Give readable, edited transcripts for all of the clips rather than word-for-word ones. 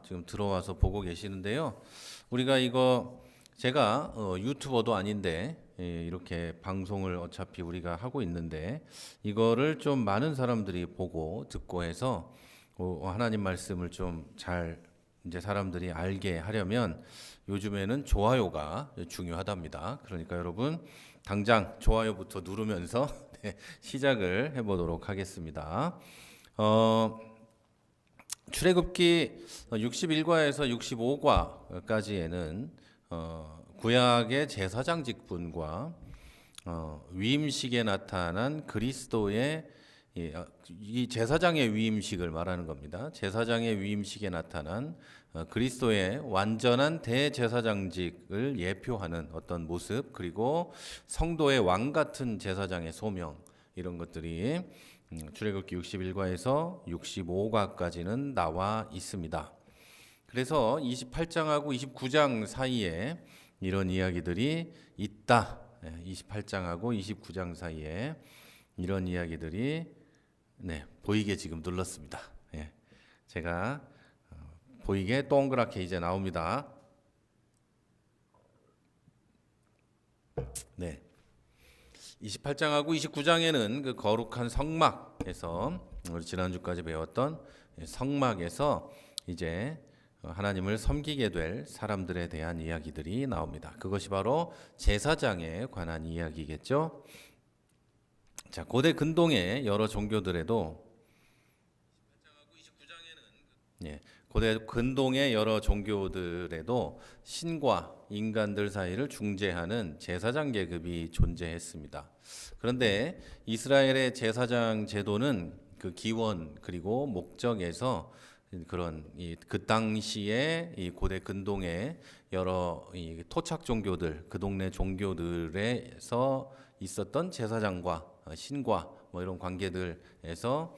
지금 들어와서 보고 계시는데요. 우리가 이거 제가 유튜버도 아닌데 이렇게 방송을 어차피 우리가 하고 있는데 이거를 좀 많은 사람들이 보고 듣고 해서 하나님 말씀을 좀 잘 이제 사람들이 알게 하려면 요즘에는 좋아요가 중요하답니다. 그러니까 여러분 당장 좋아요부터 누르면서 네, 시작을 해보도록 하겠습니다. 출애굽기 61과에서 65과까지에는 구약의 제사장 직분과 위임식에 나타난 그리스도의 이 제사장의 위임식을 말하는 겁니다. 제사장의 위임식에 나타난 그리스도의 완전한 대제사장직을 예표하는 어떤 모습, 그리고 성도의 왕 같은 제사장의 소명, 이런 것들이 출애굽기 61과에서 65과까지는 나와 있습니다. 그래서 28장하고 29장 사이에 이런 이야기들이 있다. 28장하고 29장 사이에 이런 이야기들이 보이게 지금 눌렀습니다. 제가 보이게 동그랗게 이제 나옵니다. 네. 28장하고 29장에는 그 거룩한 성막에서 우리 지난주까지 배웠던 성막에서 이제 하나님을 섬기게 될 사람들에 대한 이야기들이 나옵니다. 그것이 바로 제사장에 관한 이야기겠죠. 자, 고대 근동의 여러 종교들에도 고대 근동의 여러 종교들에도 신과 인간들 사이를 중재하는 제사장 계급이 존재했습니다. 그런데 이스라엘의 제사장 제도는 그 기원 그리고 목적에서 그런 그 당시에 이 고대 근동의 여러 이 토착 종교들, 그 동네 종교들에서 있었던 제사장과 신과 뭐 이런 관계들에서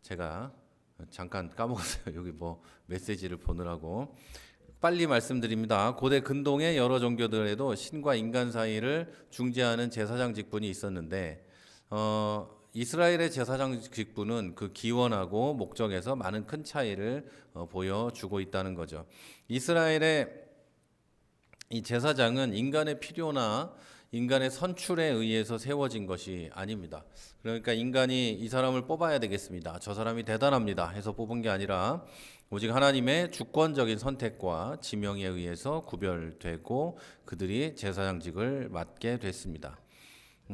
제가 잠깐 까먹었어요. 여기 뭐 메시지를 보느라고 빨리 말씀드립니다. 고대 근동의 여러 종교들에도 신과 인간 사이를 중재하는 제사장 직분이 있었는데 이스라엘의 제사장 직분은 그 기원하고 목적에서 많은 큰 차이를 보여주고 있다는 거죠. 이스라엘의 이 제사장은 인간의 필요나 인간의 선출에 의해서 세워진 것이 아닙니다. 그러니까 인간이 이 사람을 뽑아야 되겠습니다, 저 사람이 대단합니다 해서 뽑은 게 아니라 오직 하나님의 주권적인 선택과 지명에 의해서 구별되고 그들이 제사장직을 맡게 됐습니다.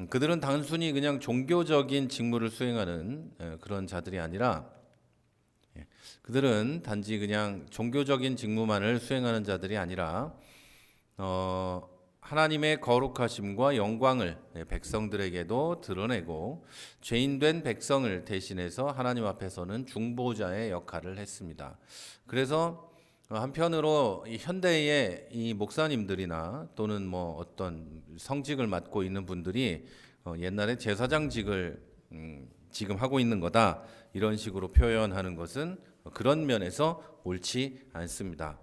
그들은 단순히 그냥 종교적인 직무를 수행하는 그런 자들이 아니라 그들은 단지 그냥 종교적인 직무만을 수행하는 자들이 아니라 하나님의 거룩하심과 영광을 백성들에게도 드러내고 죄인된 백성을 대신해서 하나님 앞에서는 중보자의 역할을 했습니다. 그래서 한편으로 이 현대의 이 목사님들이나 또는 뭐 어떤 성직을 맡고 있는 분들이 옛날에 제사장직을 지금 하고 있는 거다 이런 식으로 표현하는 것은 그런 면에서 옳지 않습니다.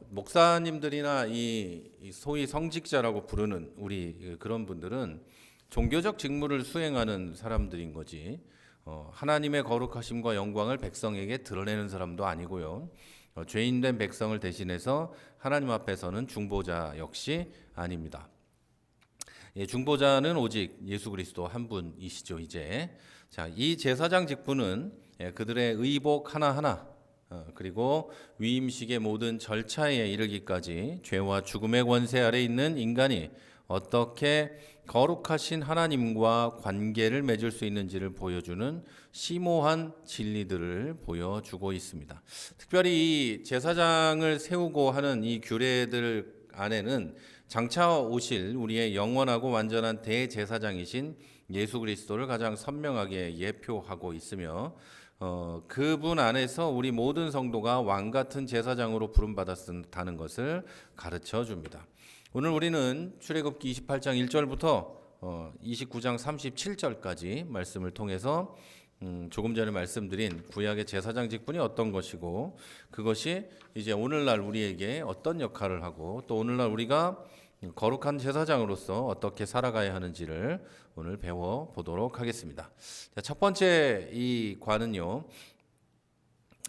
목사님들이나 이 소위 성직자라고 부르는 우리 그런 분들은 종교적 직무를 수행하는 사람들인 거지 하나님의 거룩하심과 영광을 백성에게 드러내는 사람도 아니고요. 죄인된 백성을 대신해서 하나님 앞에서는 중보자 역시 아닙니다. 중보자는 오직 예수 그리스도 한 분이시죠. 이제 자, 이 제사장 직분은 그들의 의복 하나하나 그리고 위임식의 모든 절차에 이르기까지 죄와 죽음의 권세 아래 있는 인간이 어떻게 거룩하신 하나님과 관계를 맺을 수 있는지를 보여주는 심오한 진리들을 보여주고 있습니다. 특별히 이 제사장을 세우고 하는 이 규례들 안에는 장차 오실 우리의 영원하고 완전한 대제사장이신 예수 그리스도를 가장 선명하게 예표하고 있으며 그분 안에서 우리 모든 성도가 왕 같은 제사장으로 부름받았다는 것을 가르쳐 줍니다. 오늘 우리는 출애굽기 28장 1절부터 29장 37절까지 말씀을 통해서 조금 전에 말씀드린 구약의 제사장 직분이 어떤 것이고 그것이 이제 오늘날 우리에게 어떤 역할을 하고 또 오늘날 우리가 거룩한 제사장으로서 어떻게 살아가야 하는지를 오늘 배워보도록 하겠습니다. 자, 첫 번째 이 관은요,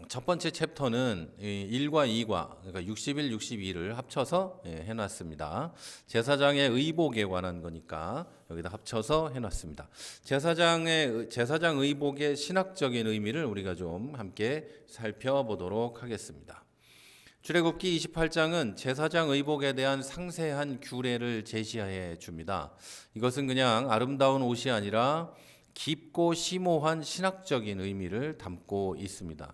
첫 번째 챕터는 1과 2과 그러니까 61, 62를 합쳐서 해놨습니다. 제사장의 의복에 관한 거니까 여기다 합쳐서 해놨습니다. 제사장 의복의 신학적인 의미를 우리가 좀 함께 살펴보도록 하겠습니다. 출애굽기 28장은 제사장 의복에 대한 상세한 규례를 제시해 줍니다. 이것은 그냥 아름다운 옷이 아니라 깊고 심오한 신학적인 의미를 담고 있습니다.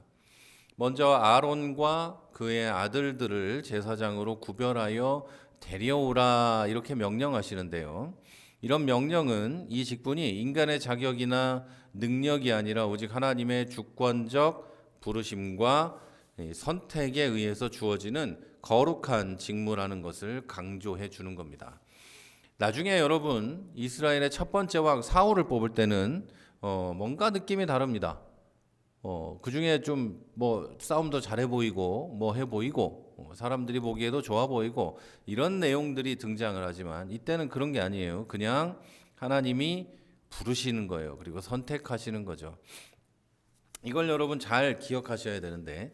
먼저 아론과 그의 아들들을 제사장으로 구별하여 데려오라 이렇게 명령하시는데요. 이런 명령은 이 직분이 인간의 자격이나 능력이 아니라 오직 하나님의 주권적 부르심과 선택에 의해서 주어지는 거룩한 직무라는 것을 강조해 주는 겁니다. 나중에 여러분 이스라엘의 첫 번째 왕 사울을 뽑을 때는 뭔가 느낌이 다릅니다. 그 중에 좀 뭐 싸움도 잘해 보이고 뭐 해 보이고 사람들이 보기에도 좋아 보이고 이런 내용들이 등장을 하지만 이때는 그런 게 아니에요. 그냥 하나님이 부르시는 거예요. 그리고 선택하시는 거죠. 이걸 여러분 잘 기억하셔야 되는데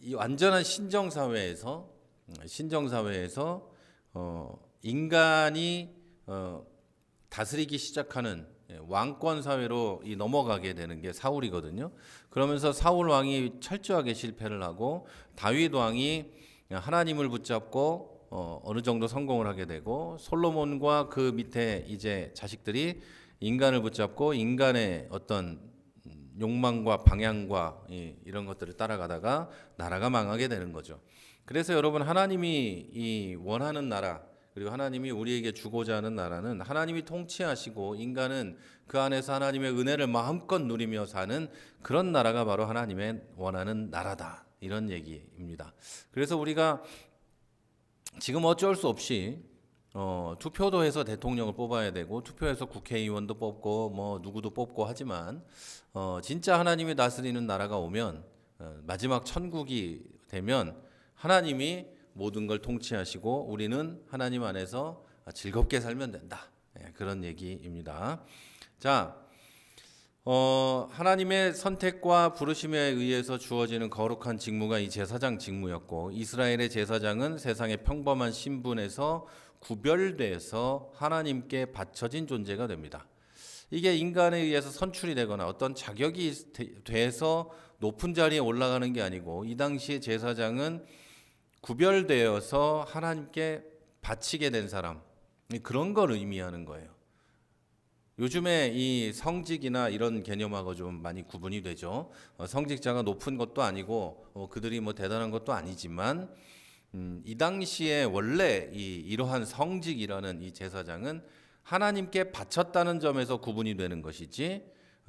이 완전한 신정사회에서 인간이 다스리기 시작하는 왕권 사회로 넘어가게 되는 게 사울이거든요. 그러면서 사울 왕이 철저하게 실패를 하고 다윗 왕이 하나님을 붙잡고 어느 정도 성공을 하게 되고 솔로몬과 그 밑에 이제 자식들이 인간을 붙잡고 인간의 어떤 욕망과 방향과 이런 것들을 따라가다가 나라가 망하게 되는 거죠. 그래서 여러분 하나님이 이 원하는 나라 그리고 하나님이 우리에게 주고자 하는 나라는 하나님이 통치하시고 인간은 그 안에서 하나님의 은혜를 마음껏 누리며 사는 그런 나라가 바로 하나님의 원하는 나라다. 이런 얘기입니다. 그래서 우리가 지금 어쩔 수 없이 투표도 해서 대통령을 뽑아야 되고 투표해서 국회의원도 뽑고 뭐 누구도 뽑고 하지만 진짜 하나님이 다스리는 나라가 오면 마지막 천국이 되면 하나님이 모든 걸 통치하시고 우리는 하나님 안에서 즐겁게 살면 된다. 그런 얘기입니다. 자, 하나님의 선택과 부르심에 의해서 주어지는 거룩한 직무가 이 제사장 직무였고 이스라엘의 제사장은 세상의 평범한 신분에서 구별돼서 하나님께 바쳐진 존재가 됩니다. 이게 인간에 의해서 선출이 되거나 어떤 자격이 돼서 높은 자리에 올라가는 게 아니고 이 당시에 제사장은 구별되어서 하나님께 바치게 된 사람 그런 걸 의미하는 거예요. 요즘에 이 성직이나 이런 개념하고 좀 많이 구분이 되죠. 성직자가 높은 것도 아니고 그들이 뭐 대단한 것도 아니지만 이 당시에 원래 이러한 성직이라는 이 제사장은 하나님께 바쳤다는 점에서 구분이 되는 것이지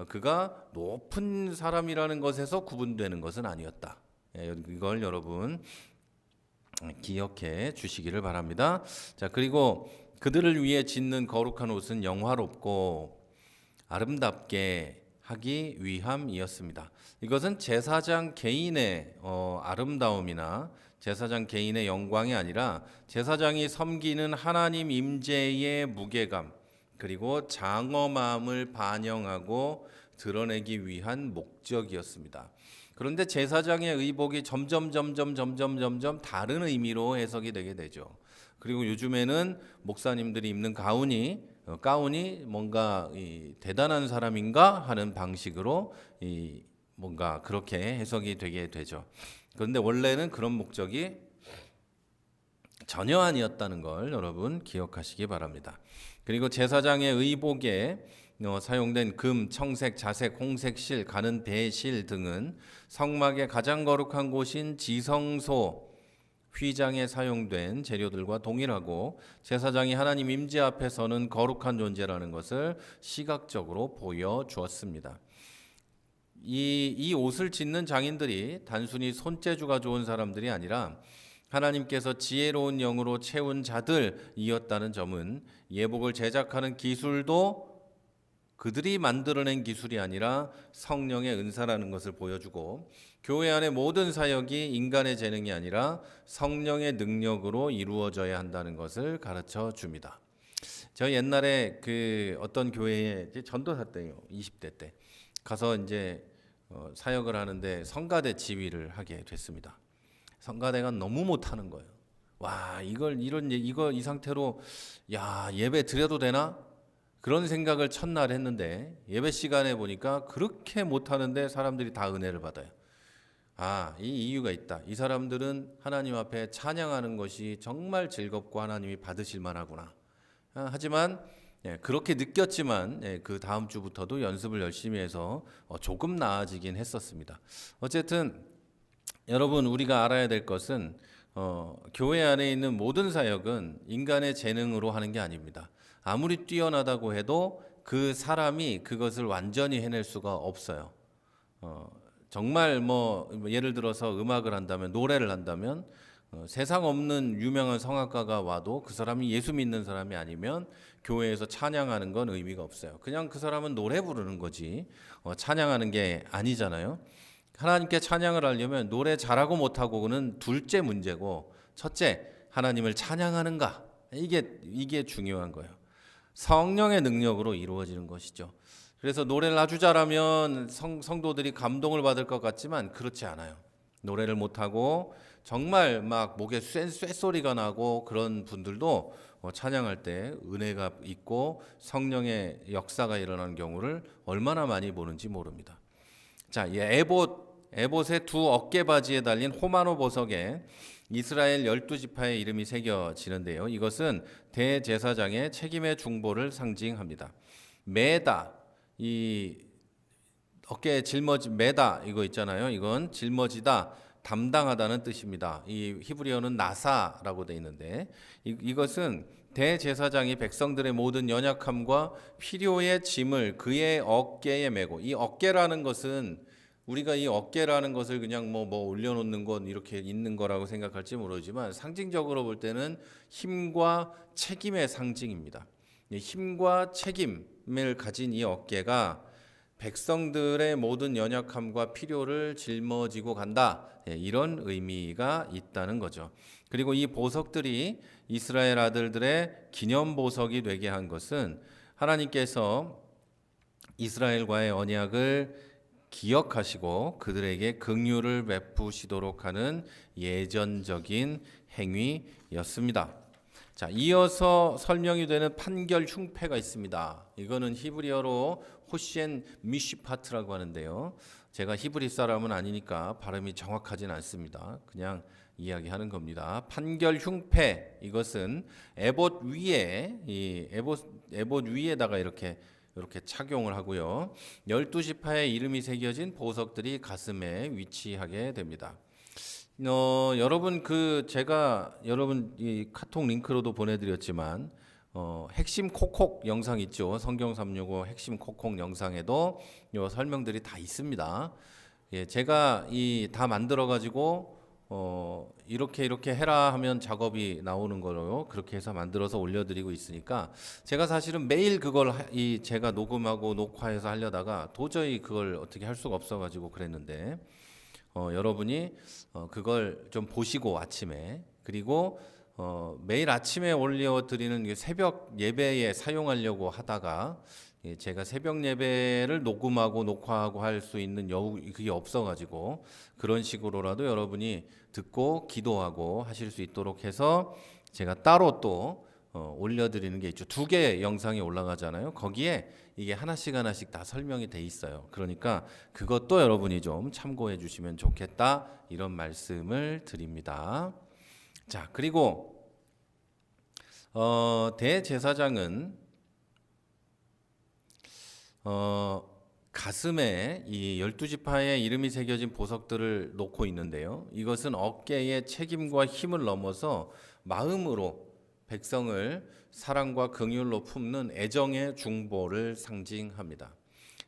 그가 높은 사람이라는 것에서 구분되는 것은 아니었다. 이걸 여러분 기억해 주시기를 바랍니다. 자, 그리고 그들을 위해 짓는 거룩한 옷은 영화롭고 아름답게 하기 위함이었습니다. 이것은 제사장 개인의 아름다움이나 제사장 개인의 영광이 아니라 제사장이 섬기는 하나님 임재의 무게감 그리고 장엄함을 반영하고 드러내기 위한 목적이었습니다. 그런데 제사장의 의복이 점점 다른 의미로 해석이 되게 되죠. 그리고 요즘에는 목사님들이 입는 가운이 뭔가 대단한 사람인가 하는 방식으로 뭔가 그렇게 해석이 되게 되죠. 그런데 원래는 그런 목적이 전혀 아니었다는 걸 여러분 기억하시기 바랍니다. 그리고 제사장의 의복에 사용된 금, 청색, 자색, 홍색 실, 가는 배실 등은 성막의 가장 거룩한 곳인 지성소 휘장에 사용된 재료들과 동일하고 제사장이 하나님 임재 앞에 서는 거룩한 존재라는 것을 시각적으로 보여주었습니다. 이 옷을 짓는 장인들이 단순히 손재주가 좋은 사람들이 아니라 하나님께서 지혜로운 영으로 채운 자들이었다는 점은 예복을 제작하는 기술도 그들이 만들어낸 기술이 아니라 성령의 은사라는 것을 보여주고 교회 안의 모든 사역이 인간의 재능이 아니라 성령의 능력으로 이루어져야 한다는 것을 가르쳐 줍니다. 저 옛날에 그 어떤 교회에 전도사 때요, 20대 때 가서 이제 사역을 하는데 성가대 지휘를 하게 됐습니다. 성가대가 너무 못하는 거예요. 와, 이거 이 상태로 야, 예배 드려도 되나? 그런 생각을 첫날 했는데 예배 시간에 보니까 그렇게 못하는데 사람들이 다 은혜를 받아요. 아, 이 이유가 있다. 이 사람들은 하나님 앞에 찬양하는 것이 정말 즐겁고 하나님이 받으실 만하구나. 하지만 그렇게 느꼈지만 그 다음 주부터도 연습을 열심히 해서 조금 나아지긴 했었습니다. 어쨌든 여러분, 우리가 알아야 될 것은 교회 안에 있는 모든 사역은 인간의 재능으로 하는 게 아닙니다. 아무리 뛰어나다고 해도 그 사람이 그것을 완전히 해낼 수가 없어요. 정말 예를 들어서 음악을 한다면, 노래를 한다면 세상 없는 유명한 성악가가 와도 그 사람이 예수 믿는 사람이 아니면 교회에서 찬양하는 건 의미가 없어요. 그냥 그 사람은 노래 부르는 거지 찬양하는 게 아니잖아요. 하나님께 찬양을 하려면 노래 잘하고 못하고는 둘째 문제고, 첫째, 하나님을 찬양하는가, 이게 중요한 거예요. 성령의 능력으로 이루어지는 것이죠. 그래서 노래를 아주 잘하면 성도들이 감동을 받을 것 같지만 그렇지 않아요. 노래를 못하고 정말 막 목에 쇳소리가 나고 그런 분들도 찬양할 때 은혜가 있고 성령의 역사가 일어나는 경우를 얼마나 많이 보는지 모릅니다. 자, 이 에봇의 두 어깨바지에 달린 호마노 보석에 이스라엘 12지파의 이름이 새겨지는데요. 이것은 대제사장의 책임의 중보를 상징합니다. 메다, 이 어깨에 짊어지 메다 이거 있잖아요. 이건 짊어지다, 담당하다는 뜻입니다. 이 히브리어는 나사라고 되어 있는데 이것은 대제사장이 백성들의 모든 연약함과 필요의 짐을 그의 어깨에 메고, 이 어깨라는 것은 우리가 이 어깨라는 것을 그냥 뭐 올려놓는 건 이렇게 있는 거라고 생각할지 모르지만 상징적으로 볼 때는 힘과 책임의 상징입니다. 힘과 책임을 가진 이 어깨가 백성들의 모든 연약함과 필요를 짊어지고 간다, 이런 의미가 있다는 거죠. 그리고 이 보석들이 이스라엘 아들들의 기념 보석이 되게 한 것은 하나님께서 이스라엘과의 언약을 기억하시고 그들에게 긍휼을 베푸시도록 하는 예전적인 행위였습니다. 자, 이어서 설명이 되는 판결 흉패가 있습니다. 이거는 히브리어로 호시엔 미시파트라고 하는데요. 제가 히브리 사람은 아니니까 발음이 정확하진 않습니다. 그냥 이야기하는 겁니다. 판결 흉패, 이것은 에봇 위에다가 이렇게 착용을 하고요. 12지파의 이름이 새겨진 보석들이 가슴에 위치하게 됩니다. 여러분 제가 이 카톡 링크로도 보내드렸지만 핵심 콕콕 영상 있죠. 성경 365 핵심 콕콕 영상에도 요 설명들이 다 있습니다. 제가 다 만들어 가지고 이렇게 해라 하면 작업이 나오는 거로 그렇게 해서 만들어서 올려드리고 있으니까 제가 사실은 매일 그걸 제가 녹음하고 녹화해서 하려다가 도저히 그걸 어떻게 할 수가 없어가지고 그랬는데 여러분이 그걸 좀 보시고 아침에, 그리고 매일 아침에 올려드리는 새벽 예배에 사용하려고 하다가 제가 새벽 예배를 녹음하고 녹화하고 할 수 있는 그게 없어가지고 그런 식으로라도 여러분이 듣고 기도하고 하실 수 있도록 해서 제가 따로 또 올려드리는 게 있죠. 2개의 영상이 올라가잖아요. 거기에 이게 하나씩 다 설명이 돼 있어요. 그러니까 그것도 여러분이 좀 참고해 주시면 좋겠다, 이런 말씀을 드립니다. 자, 그리고 대제사장은 가슴에 이 12지파의 이름이 새겨진 보석들을 놓고 있는데요. 이것은 어깨의 책임과 힘을 넘어서 마음으로 백성을 사랑과 긍휼로 품는 애정의 중보를 상징합니다.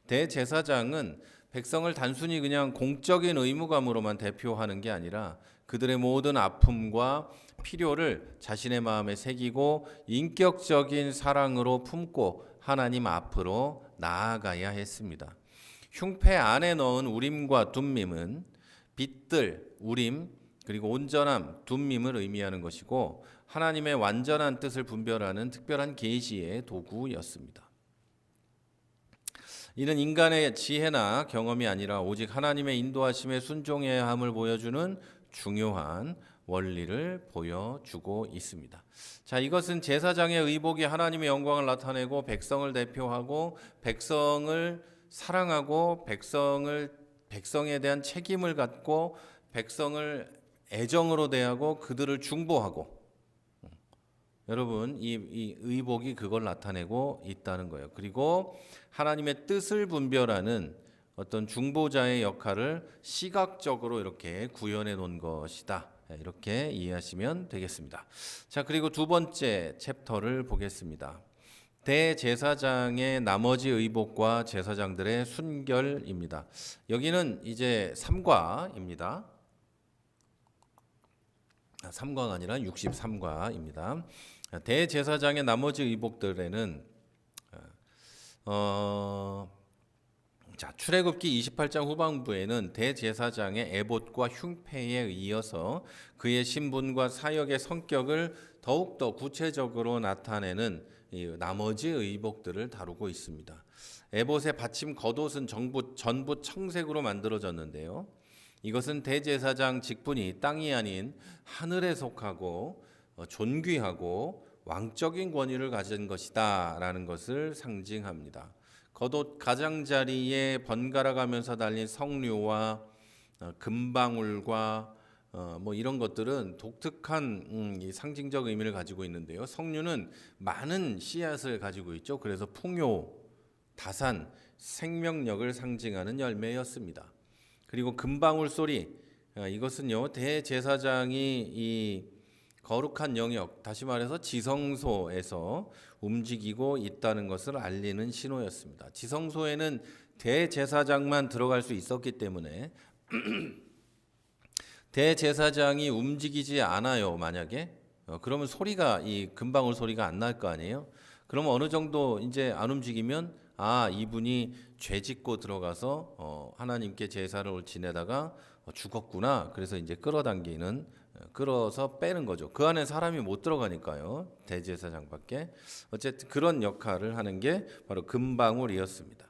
대제사장은 백성을 단순히 그냥 공적인 의무감으로만 대표하는 게 아니라 그들의 모든 아픔과 필요를 자신의 마음에 새기고 인격적인 사랑으로 품고 하나님 앞으로 나아가야 했습니다. 흉패 안에 넣은 우림과 둠밈은 빛들, 우림, 그리고 온전함, 둠밈을 의미하는 것이고 하나님의 완전한 뜻을 분별하는 특별한 계시의 도구였습니다. 이는 인간의 지혜나 경험이 아니라 오직 하나님의 인도하심에 순종해야 함을 보여주는 중요한 원리를 보여주고 있습니다. 자, 이것은 제사장의 의복이 하나님의 영광을 나타내고 백성을 대표하고 백성을 사랑하고 백성에 대한 책임을 갖고 백성을 애정으로 대하고 그들을 중보하고, 여러분 이 의복이 그걸 나타내고 있다는 거예요. 그리고 하나님의 뜻을 분별하는 어떤 중보자의 역할을 시각적으로 이렇게 구현해 놓은 것이다. 이렇게 이해하시면 되겠습니다. 자, 그리고 두 번째 챕터를 보겠습니다. 대제사장의 나머지 의복과 제사장들의 순결입니다. 여기는 이제 3과입니다. 3과가 아니라 63과입니다. 대제사장의 나머지 의복들에는 자, 출애굽기 28장 후반부에는 대제사장의 에봇과 흉패에 이어서 그의 신분과 사역의 성격을 더욱더 구체적으로 나타내는 이 나머지 의복들을 다루고 있습니다. 에봇의 받침 겉옷은 전부 청색으로 만들어졌는데요. 이것은 대제사장 직분이 땅이 아닌 하늘에 속하고 존귀하고 왕적인 권위를 가진 것이다 라는 것을 상징합니다. 겉옷 가장자리에 번갈아 가면서 달린 석류와 금방울과 뭐 이런 것들은 독특한 이 상징적 의미를 가지고 있는데요. 석류는 많은 씨앗을 가지고 있죠. 그래서 풍요, 다산, 생명력을 상징하는 열매였습니다. 그리고 금방울 소리, 이것은요 대제사장이 이 거룩한 영역, 다시 말해서 지성소에서 움직이고 있다는 것을 알리는 신호였습니다. 지성소에는 대제사장만 들어갈 수 있었기 때문에 대제사장이 움직이지 않아요. 만약에 그러면 소리가 이 금방울 소리가 안 날 거 아니에요. 그러면 어느 정도 이제 안 움직이면 이분이 죄 짓고 들어가서 하나님께 제사를 지내다가 죽었구나. 그래서 이제 끌어서 빼는 거죠. 그 안에 사람이 못 들어가니까요. 대제사장밖에. 어쨌든 그런 역할을 하는 게 바로 금방울이었습니다.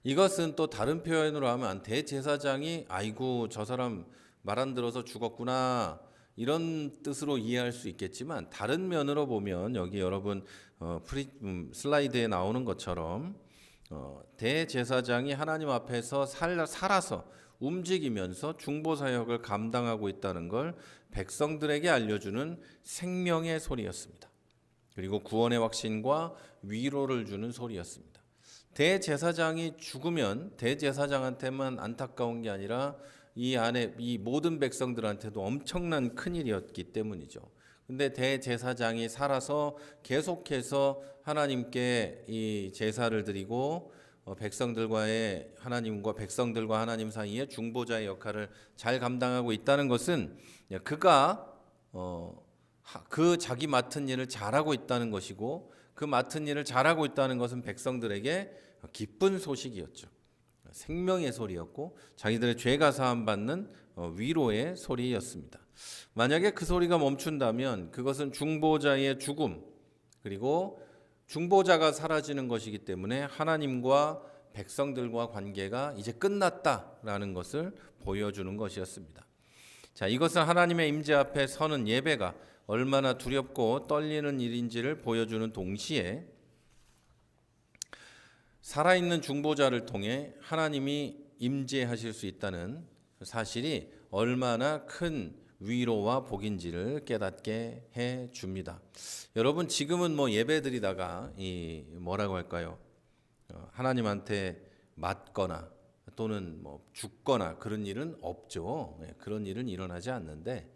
이것은 또 다른 표현으로 하면 대제사장이 아이고 저 사람 말 안 들어서 죽었구나 이런 뜻으로 이해할 수 있겠지만, 다른 면으로 보면 여기 여러분 슬라이드에 나오는 것처럼 대제사장이 하나님 앞에서 살아서 움직이면서 중보 사역을 감당하고 있다는 걸 백성들에게 알려주는 생명의 소리였습니다. 그리고 구원의 확신과 위로를 주는 소리였습니다. 대제사장이 죽으면 대제사장한테만 안타까운 게 아니라 이 안에 이 모든 백성들한테도 엄청난 큰일이었기 때문이죠. 근데 대제사장이 살아서 계속해서 하나님께 이 제사를 드리고 하나님과 백성들과 하나님 사이에 중보자의 역할을 잘 감당하고 있다는 것은 그가 그 자기 맡은 일을 잘하고 있다는 것이고, 그 맡은 일을 잘하고 있다는 것은 백성들에게 기쁜 소식이었죠. 생명의 소리였고 자기들의 죄가 사함받는 위로의 소리였습니다. 만약에 그 소리가 멈춘다면 그것은 중보자의 죽음, 그리고 중보자가 사라지는 것이기 때문에 하나님과 백성들과 관계가 이제 끝났다라는 것을 보여주는 것이었습니다. 자, 이것은 하나님의 임재 앞에 서는 예배가 얼마나 두렵고 떨리는 일인지를 보여주는 동시에 살아있는 중보자를 통해 하나님이 임재하실 수 있다는 사실이 얼마나 큰 위로와 복인지를 깨닫게 해 줍니다. 여러분, 지금은 예배드리다가 뭐라고 할까요? 하나님한테 맞거나 또는 죽거나 그런 일은 없죠. 그런 일은 일어나지 않는데,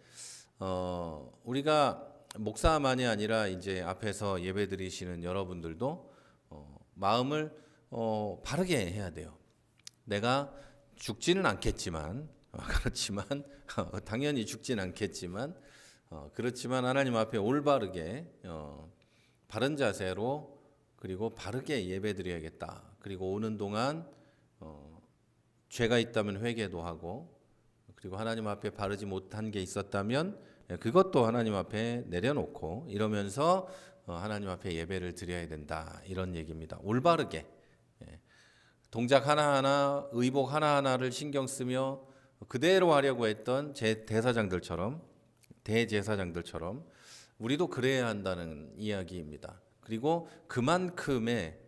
우리가 목사만이 아니라 이제 앞에서 예배드리시는 여러분들도 마음을 바르게 해야 돼요. 내가 죽지는 않겠지만, 그렇지만 당연히 죽지는 않겠지만, 그렇지만 하나님 앞에 올바르게 바른 자세로 그리고 바르게 예배드려야겠다. 그리고 오는 동안 죄가 있다면 회개도 하고, 그리고 하나님 앞에 바르지 못한 게 있었다면 그것도 하나님 앞에 내려놓고, 이러면서 하나님 앞에 예배를 드려야 된다 이런 얘기입니다. 올바르게 동작 하나하나 의복 하나하나를 신경 쓰며 그대로 하려고 했던 대제사장들처럼 우리도 그래야 한다는 이야기입니다. 그리고 그만큼의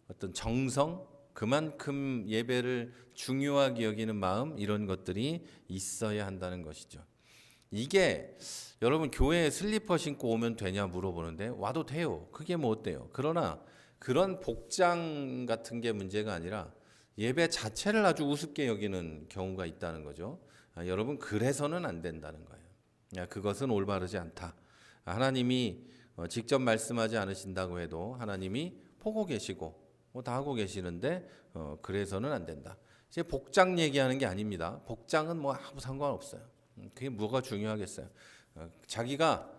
어떤 정성, 그만큼 예배를 중요하게 여기는 마음 이런 것들이 있어야 한다는 것이죠. 이게 여러분 교회에 슬리퍼 신고 오면 되냐 물어보는데 와도 돼요. 그게 뭐 어때요? 그러나 그런 복장 같은 게 문제가 아니라 예배 자체를 아주 우습게 여기는 경우가 있다는 거죠. 여러분 그래서는 안 된다는 거예요. 그것은 올바르지 않다. 하나님이 직접 말씀하지 않으신다고 해도 하나님이 보고 계시고 다 하고 계시는데 그래서는 안 된다. 이제 복장 얘기하는 게 아닙니다. 복장은 뭐 아무 상관없어요. 그게 뭐가 중요하겠어요. 자기가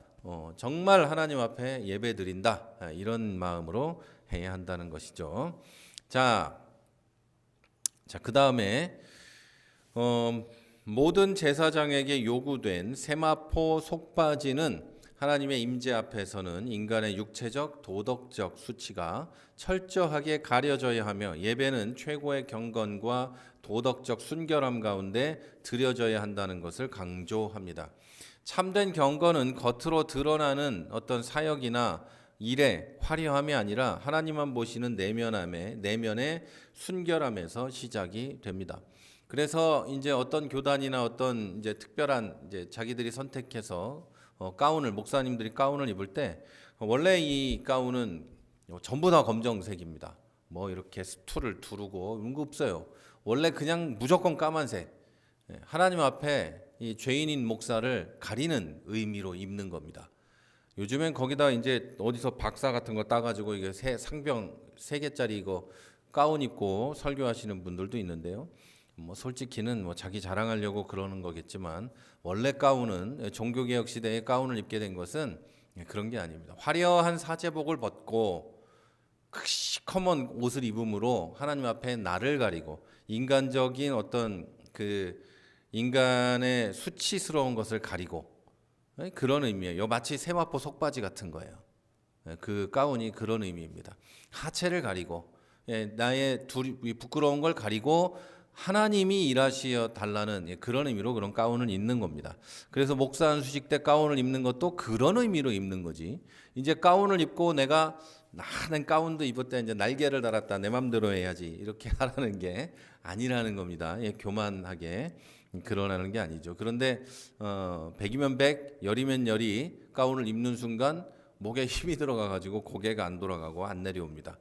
정말 하나님 앞에 예배 드린다 이런 마음으로 해야 한다는 것이죠. 자, 그 다음에 모든 제사장에게 요구된 세마포 속바지는 하나님의 임재 앞에서는 인간의 육체적, 도덕적 수치가 철저하게 가려져야 하며 예배는 최고의 경건과 도덕적 순결함 가운데 드려져야 한다는 것을 강조합니다. 참된 경건은 겉으로 드러나는 어떤 사역이나 일의 화려함이 아니라 하나님만 보시는 내면의 순결함에서 시작이 됩니다. 그래서 이제 어떤 교단이나 어떤 이제 특별한 이제 자기들이 선택해서 목사님들이 가운을 입을 때 원래 이 가운은 전부 다 검정색입니다. 뭐 이렇게 스투를 두르고 이런 거 없어요. 원래 그냥 무조건 까만색. 하나님 앞에 이 죄인인 목사를 가리는 의미로 입는 겁니다. 요즘엔 거기다 이제 어디서 박사 같은 거 따가지고 이게 상병 3개짜리 이거 가운 입고 설교하시는 분들도 있는데요. 뭐 솔직히는 뭐 자기 자랑하려고 그러는 거겠지만 원래 가운은 종교개혁 시대에 가운을 입게 된 것은 그런 게 아닙니다. 화려한 사제복을 벗고 시커먼 옷을 입음으로 하나님 앞에 나를 가리고 인간적인 어떤 그 인간의 수치스러운 것을 가리고 그런 의미예요. 마치 세마포 속바지 같은 거예요. 그 가운이 그런 의미입니다. 하체를 가리고 나의 부끄러운 걸 가리고 하나님이 일하시어 달라는 그런 의미로 그런 가운을 입는 겁니다. 그래서 목사 안수식 때 가운을 입는 것도 그런 의미로 입는 거지. 이제 가운을 입고 내가 나는 가운도 입었다 이제 날개를 달았다 내 맘대로 해야지 이렇게 하라는 게 아니라는 겁니다. 교만하게 그러라는 게 아니죠. 그런데 100이면 100, 열이면 열이 가운을 입는 순간 목에 힘이 들어가 가지고 고개가 안 돌아가고 안 내려옵니다.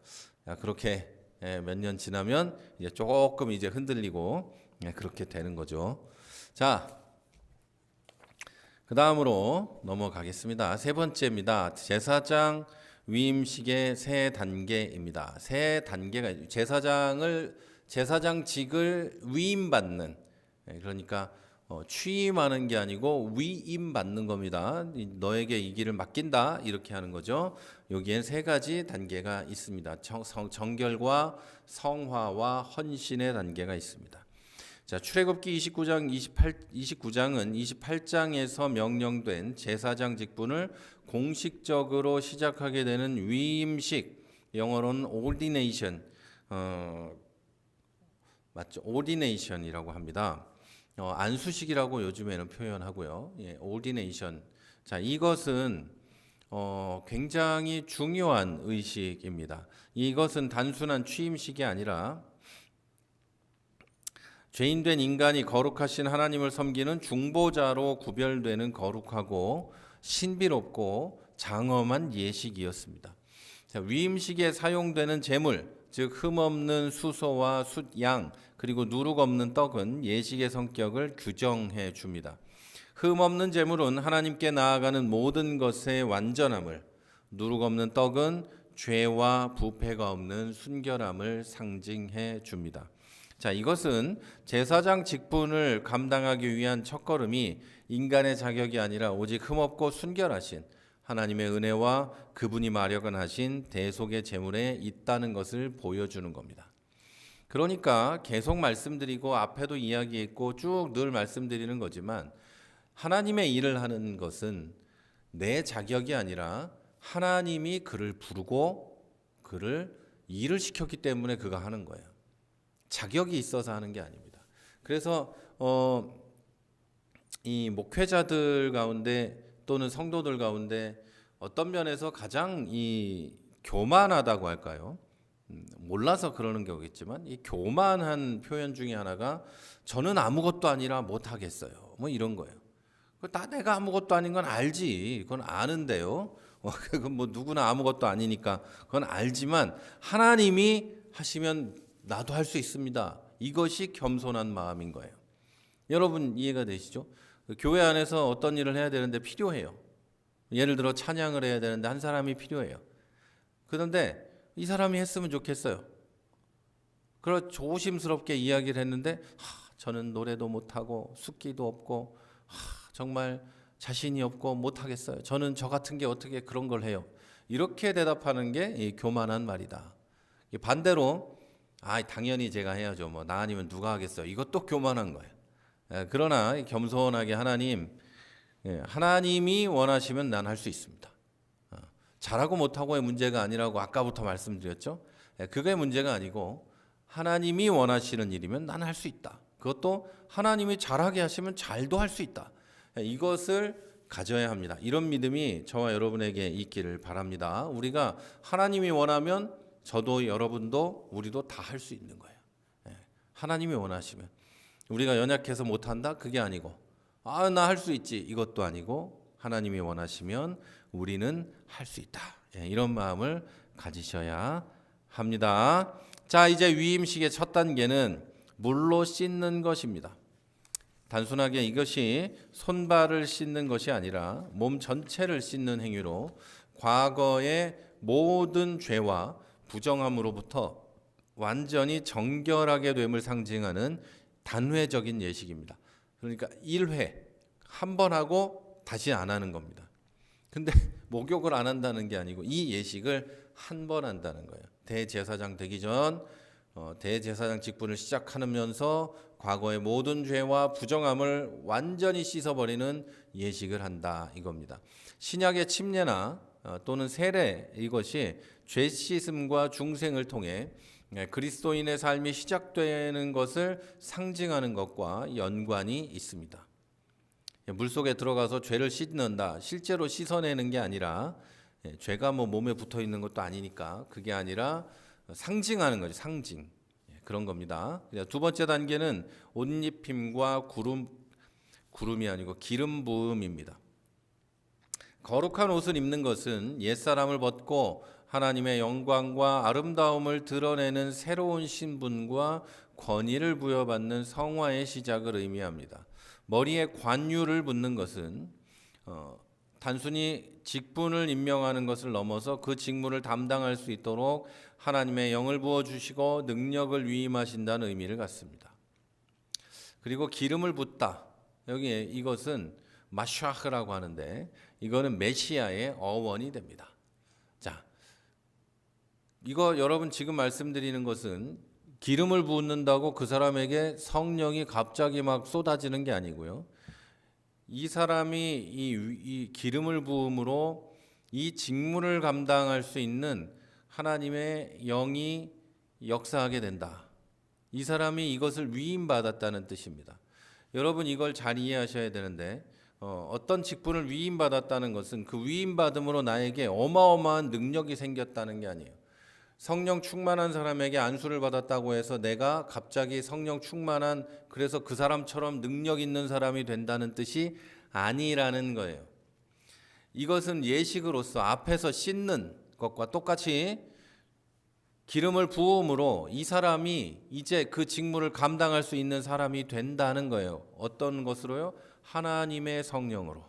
그렇게 몇 년 지나면 이제 조금 이제 흔들리고 그렇게 되는 거죠. 자, 그 다음으로 넘어가겠습니다. 세 번째입니다. 제사장 위임식의 세 단계입니다. 세 단계가 제사장직을 위임받는 그러니까 취임하는 게 아니고 위임받는 겁니다. 너에게 이 길을 맡긴다 이렇게 하는 거죠. 여기엔 세 가지 단계가 있습니다. 정결과 성화와 헌신의 단계가 있습니다. 자, 출애굽기 29장은 28장에서 명령된 제사장 직분을 공식적으로 시작하게 되는 위임식, 영어로는 ordination, 맞죠? ordination이라고 합니다. 안수식이라고 요즘에는 표현하고요. ordination. 자, 이것은 굉장히 중요한 의식입니다. 이것은 단순한 취임식이 아니라 죄인된 인간이 거룩하신 하나님을 섬기는 중보자로 구별되는 거룩하고 신비롭고 장엄한 예식이었습니다. 자, 위임식에 사용되는 제물, 즉 흠없는 수소와 숫양 그리고 누룩 없는 떡은 예식의 성격을 규정해 줍니다. 흠없는 제물은 하나님께 나아가는 모든 것의 완전함을, 누룩 없는 떡은 죄와 부패가 없는 순결함을 상징해 줍니다. 자, 이것은 제사장 직분을 감당하기 위한 첫걸음이 인간의 자격이 아니라 오직 흠없고 순결하신 하나님의 은혜와 그분이 마련하신 대속의 제물에 있다는 것을 보여주는 겁니다. 그러니까 계속 말씀드리고 앞에도 이야기했고 쭉 늘 말씀드리는 거지만 하나님의 일을 하는 것은 내 자격이 아니라 하나님이 그를 부르고 그를 일을 시켰기 때문에 그가 하는 거예요. 자격이 있어서 하는 게 아닙니다. 그래서 이 목회자들 가운데 또는 성도들 가운데 어떤 면에서 가장 이 교만하다고 할까요? 몰라서 그러는 경우겠지만 이 교만한 표현 중에 하나가 저는 아무것도 아니라 못하겠어요. 뭐 이런 거예요. 다 내가 아무것도 아닌 건 알지. 그건 아는데요. 그건 뭐 누구나 아무것도 아니니까 그건 알지만 하나님이 하시면 나도 할 수 있습니다. 이것이 겸손한 마음인 거예요. 여러분 이해가 되시죠? 교회 안에서 어떤 일을 해야 되는데 필요해요. 예를 들어 찬양을 해야 되는데 한 사람이 필요해요. 그런데 이 사람이 했으면 좋겠어요. 그래서 조심스럽게 이야기를 했는데 저는 노래도 못하고 숙기도 없고 정말 자신이 없고 못하겠어요. 저는 저 같은 게 어떻게 그런 걸 해요. 이렇게 대답하는 게 교만한 말이다. 반대로 당연히 제가 해야죠. 뭐 나 아니면 누가 하겠어요. 이것도 교만한 거예요. 그러나 겸손하게 하나님이 원하시면 난 할 수 있습니다. 잘하고 못하고의 문제가 아니라고 아까부터 말씀드렸죠. 그게 문제가 아니고 하나님이 원하시는 일이면 난 할 수 있다. 그것도 하나님이 잘하게 하시면 잘도 할 수 있다. 이것을 가져야 합니다. 이런 믿음이 저와 여러분에게 있기를 바랍니다. 우리가 하나님이 원하면 저도 여러분도 우리도 다 할 수 있는 거예요. 하나님이 원하시면. 우리가 연약해서 못한다? 그게 아니고 나 할 수 있지 이것도 아니고 하나님이 원하시면 우리는 할 수 있다. 이런 마음을 가지셔야 합니다. 자, 이제 위임식의 첫 단계는 물로 씻는 것입니다. 단순하게 이것이 손발을 씻는 것이 아니라 몸 전체를 씻는 행위로 과거의 모든 죄와 부정함으로부터 완전히 정결하게 됨을 상징하는 단회적인 예식입니다. 그러니까 1회 한 번 하고 다시 안 하는 겁니다. 근데 목욕을 안 한다는 게 아니고 이 예식을 한 번 한다는 거예요. 대제사장 되기 전 대제사장 직분을 시작하면서 과거의 모든 죄와 부정함을 완전히 씻어버리는 예식을 한다 이겁니다. 신약의 침례나 또는 세례 이것이 죄 씻음과 중생을 통해 그리스도인의 삶이 시작되는 것을 상징하는 것과 연관이 있습니다. 물속에 들어가서 죄를 씻는다. 실제로 씻어내는 게 아니라 죄가 뭐 몸에 붙어 있는 것도 아니니까 그게 아니라 상징하는 거죠. 상징. 그런 겁니다. 두 번째 단계는 옷 입힘과 구름이 아니고 기름 부음입니다. 거룩한 옷을 입는 것은 옛사람을 벗고 하나님의 영광과 아름다움을 드러내는 새로운 신분과 권위를 부여받는 성화의 시작을 의미합니다. 머리에 관유를 붓는 것은 단순히 직분을 임명하는 것을 넘어서 그 직무를 담당할 수 있도록 하나님의 영을 부어주시고 능력을 위임하신다는 의미를 갖습니다. 그리고 기름을 붓다. 여기 이것은 마샤흐라고 하는데 이거는 메시아의 어원이 됩니다. 자, 이거 여러분 지금 말씀드리는 것은 기름을 붓는다고 그 사람에게 성령이 갑자기 막 쏟아지는 게 아니고요. 이 사람이 이 기름을 부음으로 이 직무를 감당할 수 있는 하나님의 영이 역사하게 된다. 이 사람이 이것을 위임받았다는 뜻입니다. 여러분 이걸 잘 이해하셔야 되는데 어떤 직분을 위임받았다는 것은 그 위임받음으로 나에게 어마어마한 능력이 생겼다는 게 아니에요. 성령 충만한 사람에게 안수를 받았다고 해서 내가 갑자기 성령 충만한 그래서 그 사람처럼 능력 있는 사람이 된다는 뜻이 아니라는 거예요. 이것은 예식으로서 앞에서 씻는 것과 똑같이 기름을 부음으로 이 사람이 이제 그 직무를 감당할 수 있는 사람이 된다는 거예요. 어떤 것으로요? 하나님의 성령으로.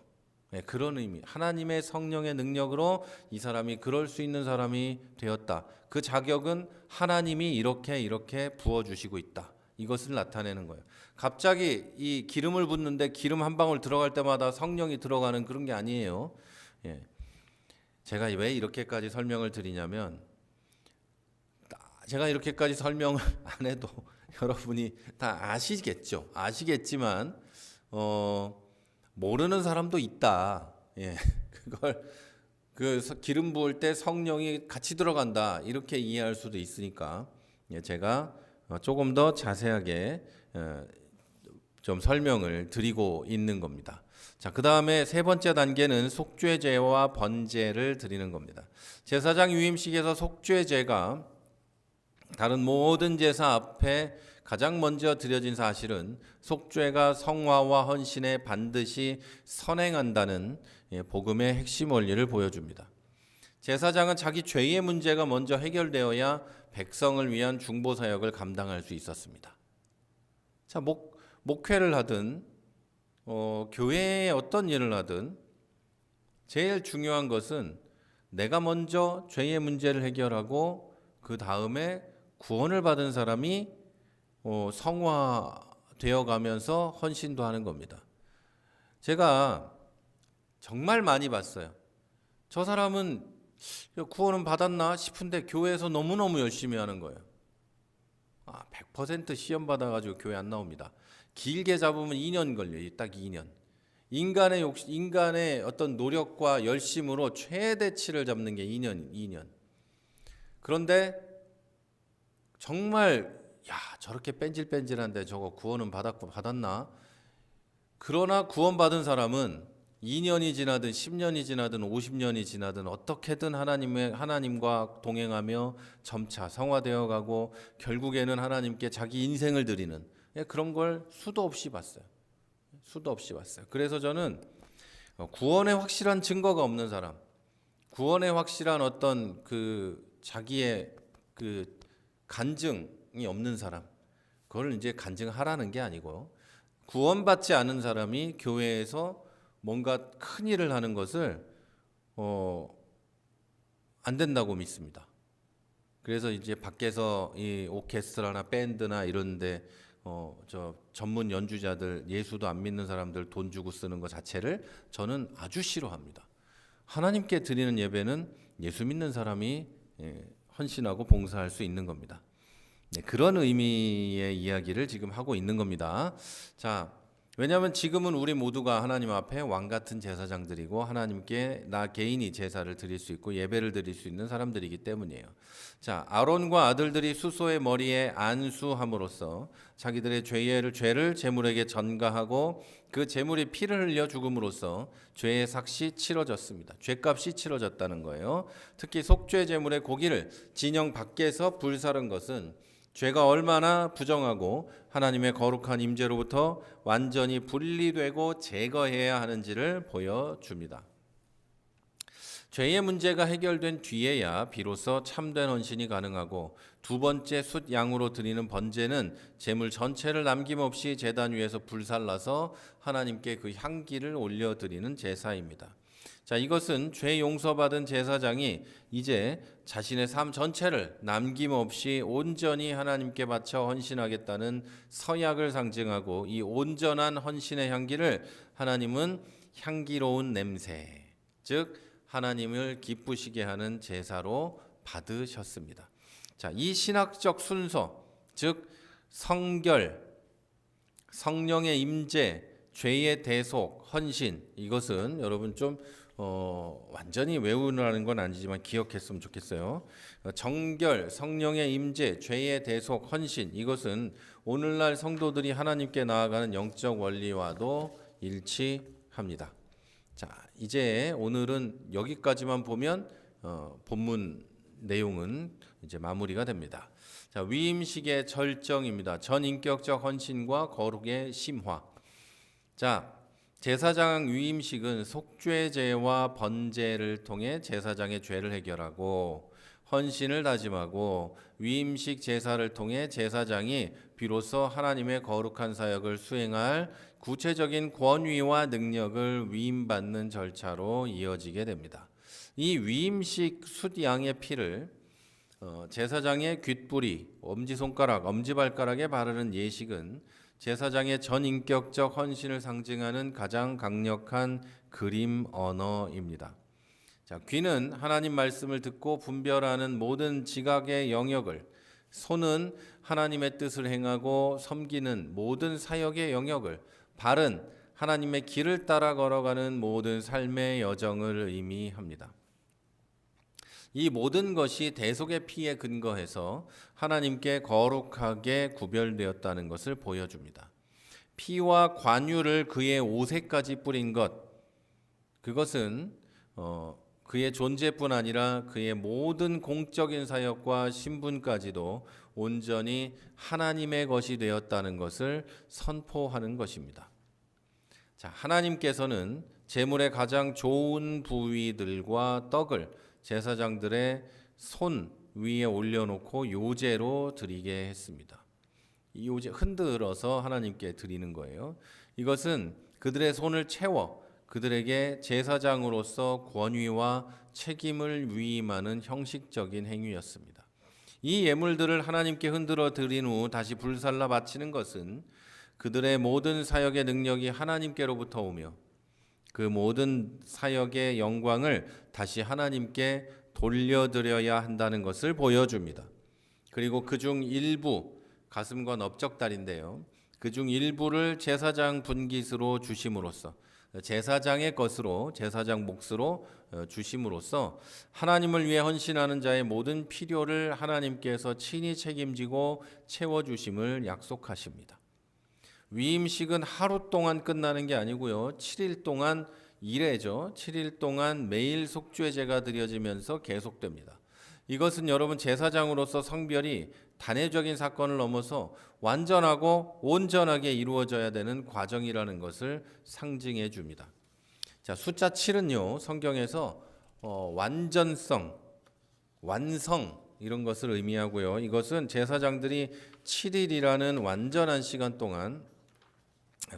그런 의미. 하나님의 성령의 능력으로 이 사람이 그럴 수 있는 사람이 되었다. 그 자격은 하나님이 이렇게 부어주시고 있다. 이것을 나타내는 거예요. 갑자기 이 기름을 붓는데 기름 한 방울 들어갈 때마다 성령이 들어가는 그런 게 아니에요. 제가 왜 이렇게까지 설명을 드리냐면 제가 이렇게까지 설명을 안 해도 여러분이 다 아시겠지만 모르는 사람도 있다. 그걸 기름 부을 때 성령이 같이 들어간다 이렇게 이해할 수도 있으니까 제가 조금 더 자세하게 좀 설명을 드리고 있는 겁니다. 자, 그 다음에 세 번째 단계는 속죄제와 번제를 드리는 겁니다. 제사장 유임식에서 속죄제가 다른 모든 제사 앞에 가장 먼저 드려진 사실은 속죄가 성화와 헌신에 반드시 선행한다는 복음의 핵심 원리를 보여줍니다. 제사장은 자기 죄의 문제가 먼저 해결되어야 백성을 위한 중보 사역을 감당할 수 있었습니다. 자, 목회를 하든 교회에 어떤 일을 하든 제일 중요한 것은 내가 먼저 죄의 문제를 해결하고 그 다음에 구원을 받은 사람이 성화되어 가면서 헌신도 하는 겁니다. 제가 정말 많이 봤어요. 저 사람은 구원은 받았나 싶은데 교회에서 너무너무 열심히 하는 거예요. 100% 시험 받아가지고 교회 안 나옵니다. 길게 잡으면 2년 걸려요. 딱 2년. 인간의 어떤 노력과 열심으로 최대치를 잡는 게 2년. 그런데 정말 저렇게 뺀질뺀질한데 저거 구원은 받았나? 그러나 구원받은 사람은 2년이 지나든 10년이 지나든 50년이 지나든 어떻게든 하나님과 동행하며 점차 성화되어 가고 결국에는 하나님께 자기 인생을 드리는 그런 걸 수도 없이 봤어요. 그래서 저는 구원의 확실한 증거가 없는 사람, 구원의 확실한 어떤 자기의 간증이 없는 사람, 그걸 이제 간증하라는 게 아니고 구원받지 않은 사람이 교회에서 뭔가 큰 일을 하는 것을 안 된다고 믿습니다. 그래서 이제 밖에서 이 오케스트라나 밴드나 이런데 저 전문 연주자들 예수도 안 믿는 사람들 돈 주고 쓰는 것 자체를 저는 아주 싫어합니다. 하나님께 드리는 예배는 예수 믿는 사람이 헌신하고 봉사할 수 있는 겁니다. 네, 그런 의미의 이야기를 지금 하고 있는 겁니다. 자, 왜냐하면 지금은 우리 모두가 하나님 앞에 왕 같은 제사장들이고 하나님께 나 개인이 제사를 드릴 수 있고 예배를 드릴 수 있는 사람들이기 때문이에요. 자, 아론과 아들들이 수소의 머리에 안수함으로써 자기들의 죄를 제물에게 전가하고 그 제물이 피를 흘려 죽음으로써 죄의 삭시 치러졌습니다. 죄값이 치러졌다는 거예요. 특히 속죄 제물의 고기를 진영 밖에서 불사른 것은 죄가 얼마나 부정하고 하나님의 거룩한 임재로부터 완전히 분리되고 제거해야 하는지를 보여줍니다. 죄의 문제가 해결된 뒤에야 비로소 참된 헌신이 가능하고 두 번째 숫 양으로 드리는 번제는 제물 전체를 남김없이 제단 위에서 불살라서 하나님께 그 향기를 올려드리는 제사입니다. 자, 이것은 죄 용서받은 제사장이 이제 자신의 삶 전체를 남김없이 온전히 하나님께 바쳐 헌신하겠다는 서약을 상징하고 이 온전한 헌신의 향기를 하나님은 향기로운 냄새, 즉 하나님을 기쁘시게 하는 제사로 받으셨습니다. 자, 이 신학적 순서, 즉 성결, 성령의 임재, 죄의 대속, 헌신, 이것은 여러분 좀 완전히 외우라는 건 아니지만 기억했으면 좋겠어요. 정결, 성령의 임재, 죄의 대속, 헌신, 이것은 오늘날 성도들이 하나님께 나아가는 영적 원리와도 일치합니다. 자, 이제 오늘은 여기까지만 보면 본문 내용은 이제 마무리가 됩니다. 자, 위임식의 절정입니다. 전인격적 헌신과 거룩의 심화. 자, 제사장 위임식은 속죄제와 번제를 통해 제사장의 죄를 해결하고 헌신을 다짐하고 위임식 제사를 통해 제사장이 비로소 하나님의 거룩한 사역을 수행할 구체적인 권위와 능력을 위임받는 절차로 이어지게 됩니다. 이 위임식 숫양의 피를 제사장의 귓불이, 엄지손가락, 엄지발가락에 바르는 예식은 제사장의 전인격적 헌신을 상징하는 가장 강력한 그림 언어입니다. 자, 귀는 하나님 말씀을 듣고 분별하는 모든 지각의 영역을, 손은 하나님의 뜻을 행하고 섬기는 모든 사역의 영역을, 발은 하나님의 길을 따라 걸어가는 모든 삶의 여정을 의미합니다. 이 모든 것이 대속의 피에 근거해서 하나님께 거룩하게 구별되었다는 것을 보여줍니다. 피와 관유를 그의 옷에까지 뿌린 것, 그것은 그의 존재뿐 아니라 그의 모든 공적인 사역과 신분까지도 온전히 하나님의 것이 되었다는 것을 선포하는 것입니다. 자, 하나님께서는 제물의 가장 좋은 부위들과 떡을 제사장들의 손 위에 올려놓고 요제로 드리게 했습니다. 이 요제 흔들어서 하나님께 드리는 거예요. 이것은 그들의 손을 채워 그들에게 제사장으로서 권위와 책임을 위임하는 형식적인 행위였습니다. 이 예물들을 하나님께 흔들어 드린 후 다시 불살라 바치는 것은 그들의 모든 사역의 능력이 하나님께로부터 오며 그 모든 사역의 영광을 다시 하나님께 돌려드려야 한다는 것을 보여줍니다. 그리고 그중 일부, 가슴과 넓적다리인데요, 그중 일부를 제사장 분깃으로 주심으로써, 제사장의 것으로, 제사장 몫으로 주심으로써 하나님을 위해 헌신하는 자의 모든 필요를 하나님께서 친히 책임지고 채워주심을 약속하십니다. 위임식은 하루 동안 끝나는 게 아니고요, 7일 동안 일회죠. 7일 동안 매일 속죄제가 드려지면서 계속됩니다. 이것은 여러분 제사장으로서 성별이 단회적인 사건을 넘어서 완전하고 온전하게 이루어져야 되는 과정이라는 것을 상징해 줍니다. 자, 숫자 7은요, 성경에서 완전성, 완성 이런 것을 의미하고요. 이것은 제사장들이 7일이라는 완전한 시간 동안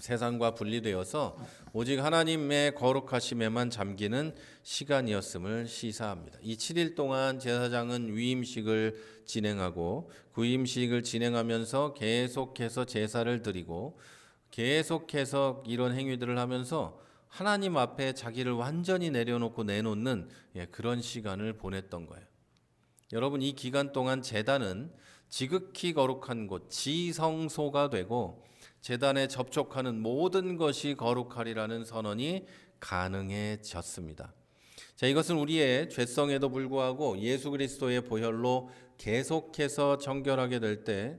세상과 분리되어서 오직 하나님의 거룩하심에만 잠기는 시간이었음을 시사합니다. 이 7일 동안 제사장은 위임식을 진행하고 그 위임식을 진행하면서 계속해서 제사를 드리고 계속해서 이런 행위들을 하면서 하나님 앞에 자기를 완전히 내려놓고 내놓는 그런 시간을 보냈던 거예요. 여러분, 이 기간 동안 제단은 지극히 거룩한 곳, 지성소가 되고 제단에 접촉하는 모든 것이 거룩하리라는 선언이 가능해졌습니다. 자, 이것은 우리의 죄성에도 불구하고 예수 그리스도의 보혈로 계속해서 정결하게 될 때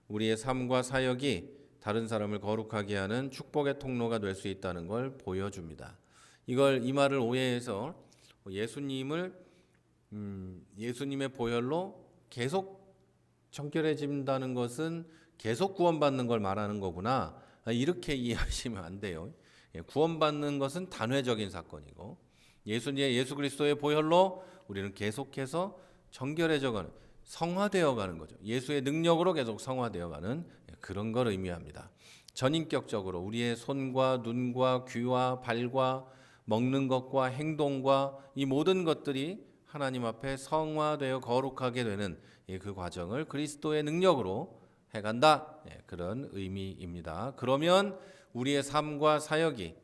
우리의 삶과 사역이 다른 사람을 거룩하게 하는 축복의 통로가 될 수 있다는 걸 보여줍니다. 이 말을 오해해서 예수님의 보혈로 계속 정결해진다는 것은 계속 구원받는 걸 말하는 거구나, 이렇게 이해하시면 안 돼요. 구원받는 것은 단회적인 사건이고 예수 그리스도의 보혈로 우리는 계속해서 정결해져가는, 성화되어가는 거죠. 예수의 능력으로 계속 성화되어가는 그런 걸 의미합니다. 전인격적으로 우리의 손과 눈과 귀와 발과 먹는 것과 행동과 이 모든 것들이 하나님 앞에 성화되어 거룩하게 되는 그 과정을 그리스도의 능력으로 해간다, 그런 의미입니다. 그러면 우리의 삶과 사역이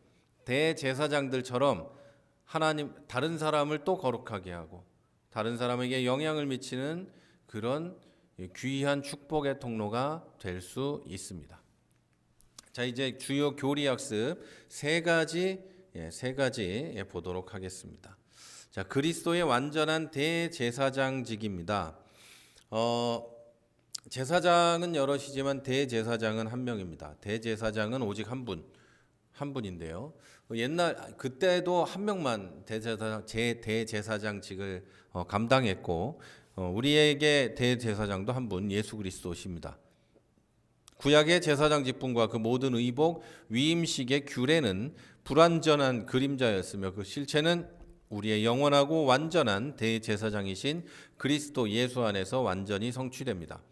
대제사장들처럼 하나님, 다른 사람을 또 거룩하게 하고 다른 사람에게 영향을 미치는 그런 귀한 축복의 통로가 될 수 있습니다. 자, 이제 주요 교리 학습 세 가지 보도록 하겠습니다. 자, 그리스도의 완전한 대제사장직입니다. 제사장은 여럿이지만 대제사장은 한 명입니다. 대제사장은 오직 한 분인데요. 그때도 한 명만 대제사장직을 감당했고 우리에게 대제사장도 한 분, 예수 그리스도십니다. 구약의 제사장 직분과 그 모든 의복, 위임식의 규례는 불완전한 그림자였으며 그 실체는 우리의 영원하고 완전한 대제사장이신 그리스도 예수 안에서 완전히 성취됩니다.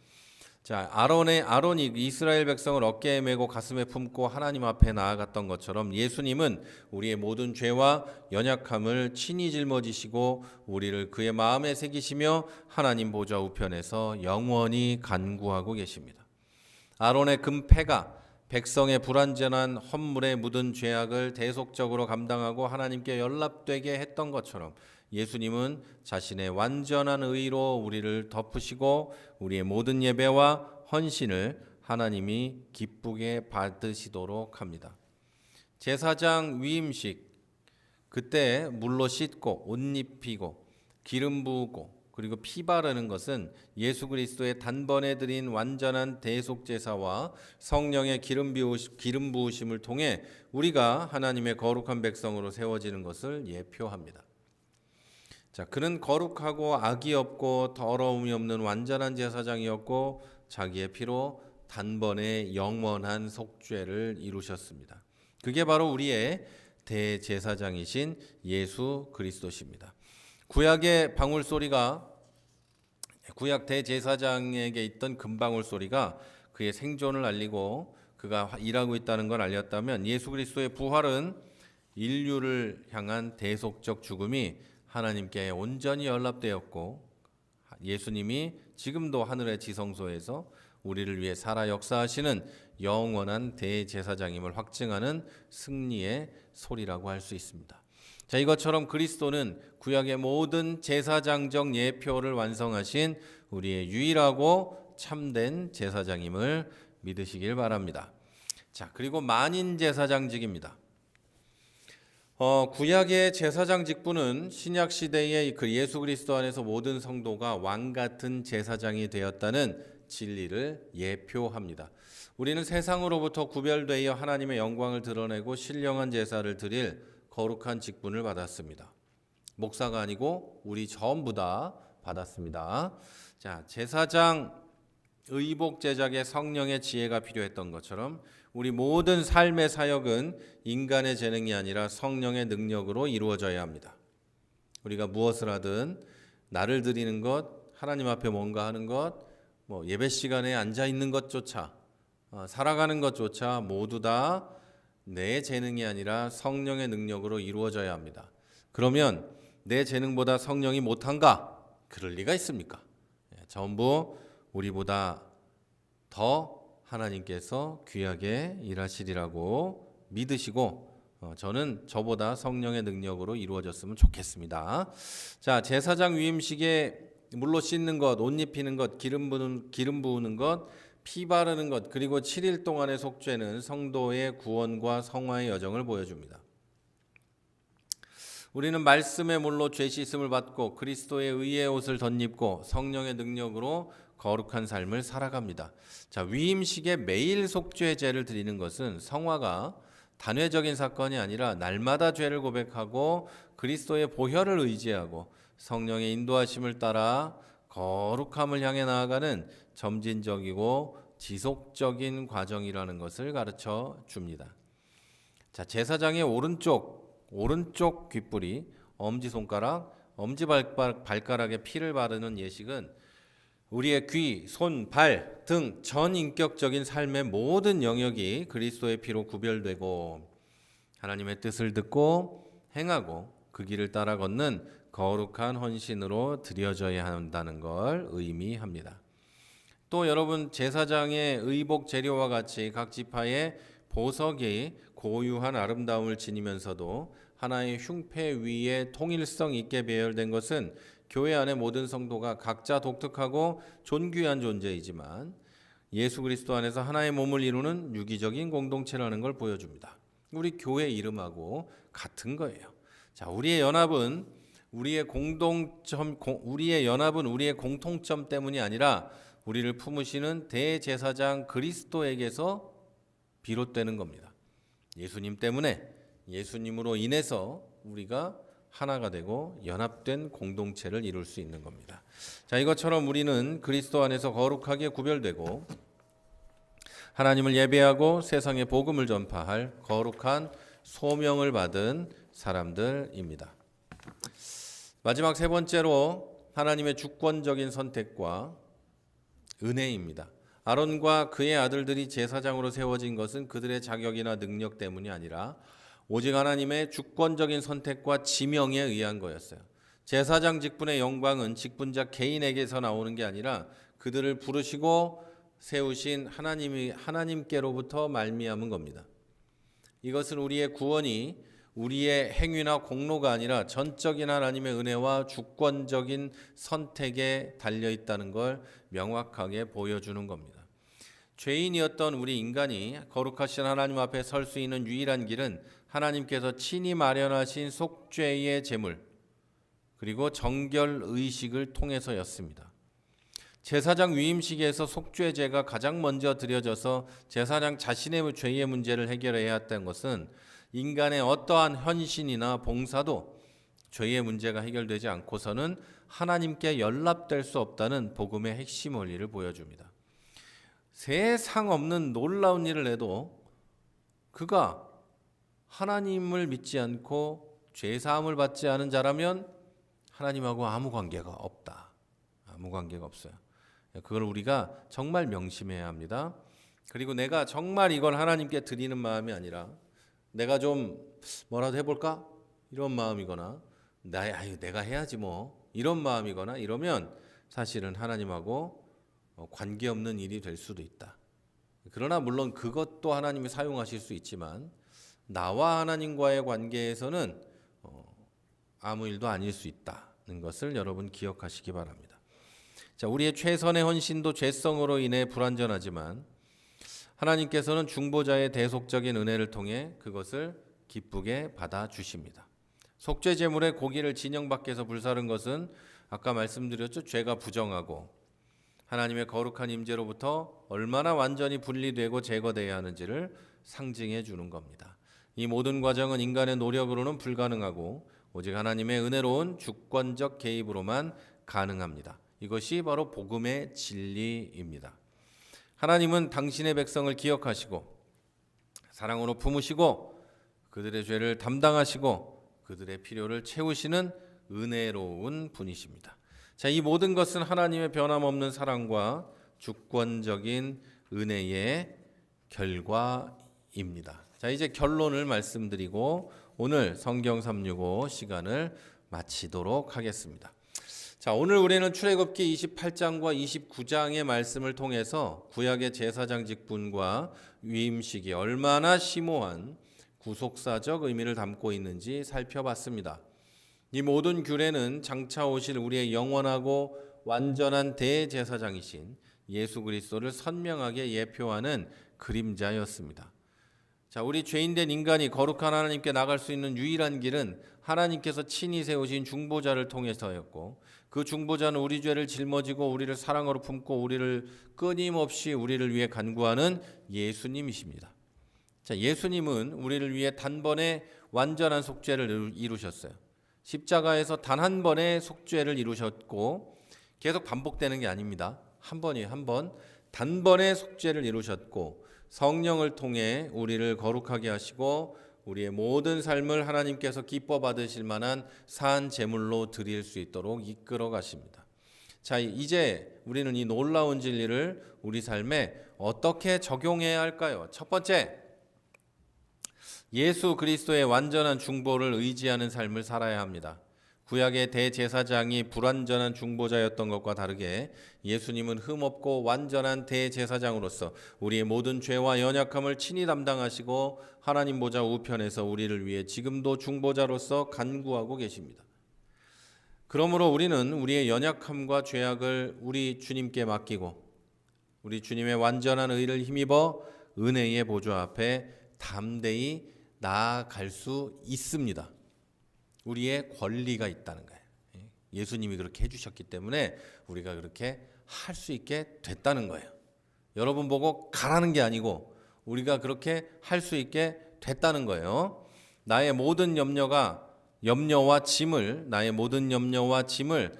자, 아론이 이스라엘 백성을 어깨에 메고 가슴에 품고 하나님 앞에 나아갔던 것처럼 예수님은 우리의 모든 죄와 연약함을 친히 짊어지시고 우리를 그의 마음에 새기시며 하나님 보좌 우편에서 영원히 간구하고 계십니다. 아론의 금패가 백성의 불완전한 헌물에 묻은 죄악을 대속적으로 감당하고 하나님께 연락되게 했던 것처럼 예수님은 자신의 완전한 의로 우리를 덮으시고 우리의 모든 예배와 헌신을 하나님이 기쁘게 받으시도록 합니다. 제사장 위임식, 그때 물로 씻고 옷 입히고 기름 부으고 그리고 피 바르는 것은 예수 그리스도의 단번에 드린 완전한 대속 제사와 성령의 기름 부으심을 통해 우리가 하나님의 거룩한 백성으로 세워지는 것을 예표합니다. 자, 그는 거룩하고 악이 없고 더러움이 없는 완전한 제사장이었고 자기의 피로 단번에 영원한 속죄를 이루셨습니다. 그게 바로 우리의 대제사장이신 예수 그리스도십니다. 구약의 방울 소리가, 구약 대제사장에게 있던 금방울 소리가 그의 생존을 알리고 그가 일하고 있다는 걸 알렸다면, 예수 그리스도의 부활은 인류를 향한 대속적 죽음이 하나님께 온전히 연락되었고, 예수님이 지금도 하늘의 지성소에서 우리를 위해 살아 역사하시는 영원한 대제사장임을 확증하는 승리의 소리라고 할 수 있습니다. 자, 이것처럼 그리스도는 구약의 모든 제사장적 예표를 완성하신 우리의 유일하고 참된 제사장임을 믿으시길 바랍니다. 자, 그리고 만인 제사장직입니다. 구약의 제사장 직분은 신약 시대의 그 예수 그리스도 안에서 모든 성도가 왕 같은 제사장이 되었다는 진리를 예표합니다. 우리는 세상으로부터 구별되어 하나님의 영광을 드러내고 신령한 제사를 드릴 거룩한 직분을 받았습니다. 목사가 아니고 우리 전부 다 받았습니다. 자, 제사장 의복 제작에 성령의 지혜가 필요했던 것처럼 우리 모든 삶의 사역은 인간의 재능이 아니라 성령의 능력으로 이루어져야 합니다. 우리가 무엇을 하든 나를 드리는 것, 하나님 앞에 뭔가 하는 것, 예배 시간에 앉아 있는 것조차, 살아가는 것조차 모두 다 내 재능이 아니라 성령의 능력으로 이루어져야 합니다. 그러면 내 재능보다 성령이 못한가? 그럴 리가 있습니까? 전부 우리보다 더 하나님께서 귀하게 일하시리라고 믿으시고, 저는 저보다 성령의 능력으로 이루어졌으면 좋겠습니다. 자, 제사장 위임식에 물로 씻는 것, 옷 입히는 것, 기름 부으는 것, 피 바르는 것, 그리고 7일 동안의 속죄는 성도의 구원과 성화의 여정을 보여줍니다. 우리는 말씀의 물로 죄 씻음을 받고 그리스도의 의의 옷을 덧입고 성령의 능력으로 거룩한 삶을 살아갑니다. 자, 위임식에 매일 속죄제를 드리는 것은 성화가 단회적인 사건이 아니라 날마다 죄를 고백하고 그리스도의 보혈을 의지하고 성령의 인도하심을 따라 거룩함을 향해 나아가는 점진적이고 지속적인 과정이라는 것을 가르쳐 줍니다. 자, 제사장의 오른쪽 귓불이 엄지손가락, 엄지발가락에 피를 바르는 예식은 우리의 귀, 손, 발 등 전인격적인 삶의 모든 영역이 그리스도의 피로 구별되고 하나님의 뜻을 듣고 행하고 그 길을 따라 걷는 거룩한 헌신으로 드려져야 한다는 걸 의미합니다. 또 여러분, 제사장의 의복 재료와 같이 각 지파의 보석이 고유한 아름다움을 지니면서도 하나의 흉패 위에 통일성 있게 배열된 것은 교회 안의 모든 성도가 각자 독특하고 존귀한 존재이지만 예수 그리스도 안에서 하나의 몸을 이루는 유기적인 공동체라는 걸 보여줍니다. 우리 교회 이름하고 같은 거예요. 자, 우리의 연합은 우리의 공통점 때문이 아니라 우리를 품으시는 대제사장 그리스도에게서 비롯되는 겁니다. 예수님 때문에, 예수님으로 인해서 우리가 하나가 되고 연합된 공동체를 이룰 수 있는 겁니다. 자, 이것처럼 우리는 그리스도 안에서 거룩하게 구별되고 하나님을 예배하고 세상에 복음을 전파할 거룩한 소명을 받은 사람들입니다. 마지막 세 번째로 하나님의 주권적인 선택과 은혜입니다. 아론과 그의 아들들이 제사장으로 세워진 것은 그들의 자격이나 능력 때문이 아니라 오직 하나님의 주권적인 선택과 지명에 의한 거였어요. 제사장 직분의 영광은 직분자 개인에게서 나오는 게 아니라 그들을 부르시고 세우신 하나님께로부터 말미암은 겁니다. 이것은 우리의 구원이 우리의 행위나 공로가 아니라 전적인 하나님의 은혜와 주권적인 선택에 달려 있다는 걸 명확하게 보여주는 겁니다. 죄인이었던 우리 인간이 거룩하신 하나님 앞에 설 수 있는 유일한 길은 하나님께서 친히 마련하신 속죄의 제물 그리고 정결 의식을 통해서였습니다. 제사장 위임식에서 속죄제가 가장 먼저 드려져서 제사장 자신의 죄의 문제를 해결해야 했던 것은 인간의 어떠한 헌신이나 봉사도 죄의 문제가 해결되지 않고서는 하나님께 연락될 수 없다는 복음의 핵심 원리를 보여줍니다. 세상 없는 놀라운 일을 해도 그가 하나님을 믿지 않고 죄사함을 받지 않은 자라면 하나님하고 아무 관계가 없다. 아무 관계가 없어요. 그걸 우리가 정말 명심해야 합니다. 그리고 내가 정말 이걸 하나님께 드리는 마음이 아니라 내가 좀 뭐라도 해볼까? 이런 마음이거나 내가 해야지 뭐 이런 마음이거나 이러면 사실은 하나님하고 관계없는 일이 될 수도 있다. 그러나 물론 그것도 하나님이 사용하실 수 있지만 나와 하나님과의 관계에서는 아무 일도 아닐 수 있다는 것을 여러분 기억하시기 바랍니다. 자, 우리의 최선의 헌신도 죄성으로 인해 불완전하지만 하나님께서는 중보자의 대속적인 은혜를 통해 그것을 기쁘게 받아주십니다. 속죄 제물의 고기를 진영 밖에서 불사른 것은 아까 말씀드렸죠. 죄가 부정하고 하나님의 거룩한 임재로부터 얼마나 완전히 분리되고 제거되어야 하는지를 상징해 주는 겁니다. 이 모든 과정은 인간의 노력으로는 불가능하고 오직 하나님의 은혜로운 주권적 개입으로만 가능합니다. 이것이 바로 복음의 진리입니다. 하나님은 당신의 백성을 기억하시고 사랑으로 품으시고 그들의 죄를 담당하시고 그들의 필요를 채우시는 은혜로운 분이십니다. 자, 이 모든 것은 하나님의 변함없는 사랑과 주권적인 은혜의 결과입니다. 자, 이제 결론을 말씀드리고 오늘 성경 365 시간을 마치도록 하겠습니다. 자, 오늘 우리는 출애굽기 28장과 29장의 말씀을 통해서 구약의 제사장 직분과 위임식이 얼마나 심오한 구속사적 의미를 담고 있는지 살펴봤습니다. 이 모든 규례는 장차 오실 우리의 영원하고 완전한 대제사장이신 예수 그리스도를 선명하게 예표하는 그림자였습니다. 자, 우리 죄인된 인간이 거룩한 하나님께 나갈 수 있는 유일한 길은 하나님께서 친히 세우신 중보자를 통해서였고 그 중보자는 우리 죄를 짊어지고 우리를 사랑으로 품고 우리를 끊임없이 우리를 위해 간구하는 예수님이십니다. 자, 예수님은 우리를 위해 단번에 완전한 속죄를 이루셨어요. 십자가에서 단 한 번의 속죄를 이루셨고 계속 반복되는 게 아닙니다. 한 번이에요. 한 번. 단번에 속죄를 이루셨고 성령을 통해 우리를 거룩하게 하시고 우리의 모든 삶을 하나님께서 기뻐 받으실 만한 산 제물로 드릴 수 있도록 이끌어 가십니다. 자, 이제 우리는 이 놀라운 진리를 우리 삶에 어떻게 적용해야 할까요? 첫 번째, 예수 그리스도의 완전한 중보를 의지하는 삶을 살아야 합니다. 구약의 대제사장이 불완전한 중보자였던 것과 다르게 예수님은 흠없고 완전한 대제사장으로서 우리의 모든 죄와 연약함을 친히 담당하시고 하나님 보좌 우편에서 우리를 위해 지금도 중보자로서 간구하고 계십니다. 그러므로 우리는 우리의 연약함과 죄악을 우리 주님께 맡기고 우리 주님의 완전한 의를 힘입어 은혜의 보좌 앞에 담대히 나아갈 수 있습니다. 우리의 권리가 있다는 거예요. 예수님이 그렇게 해주셨기 때문에 우리가 그렇게 할 수 있게 됐다는 거예요. 여러분 보고 가라는 게 아니고 우리가 그렇게 할 수 있게 됐다는 거예요. 나의 모든 염려와 짐을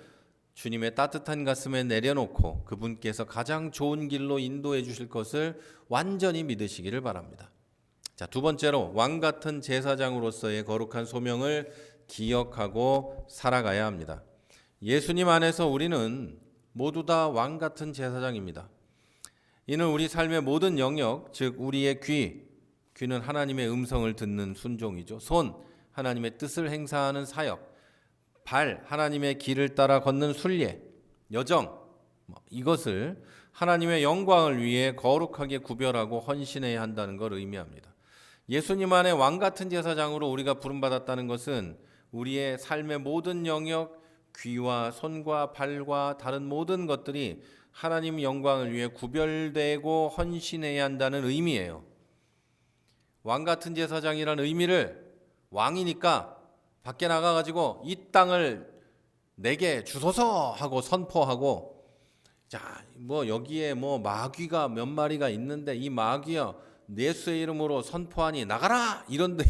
주님의 따뜻한 가슴에 내려놓고 그분께서 가장 좋은 길로 인도해 주실 것을 완전히 믿으시기를 바랍니다. 자, 두 번째로 왕 같은 제사장으로서의 거룩한 소명을 기억하고 살아가야 합니다. 예수님 안에서 우리는 모두 다 왕 같은 제사장입니다. 이는 우리 삶의 모든 영역, 즉 우리의 귀는 하나님의 음성을 듣는 순종이죠. 손, 하나님의 뜻을 행사하는 사역, 발, 하나님의 길을 따라 걷는 순례, 여정, 이것을 하나님의 영광을 위해 거룩하게 구별하고 헌신해야 한다는 걸 의미합니다. 예수님 안에 왕 같은 제사장으로 우리가 부름받았다는 것은 우리의 삶의 모든 영역, 귀와 손과 발과 다른 모든 것들이 하나님 영광을 위해 구별되고 헌신해야 한다는 의미예요. 왕 같은 제사장이라는 의미를 왕이니까 밖에 나가가지고 이 땅을 내게 주소서 하고 선포하고, 자, 뭐 여기에 뭐 마귀가 몇 마리가 있는데 이 마귀야 예수의 이름으로 선포하니 나가라 이런데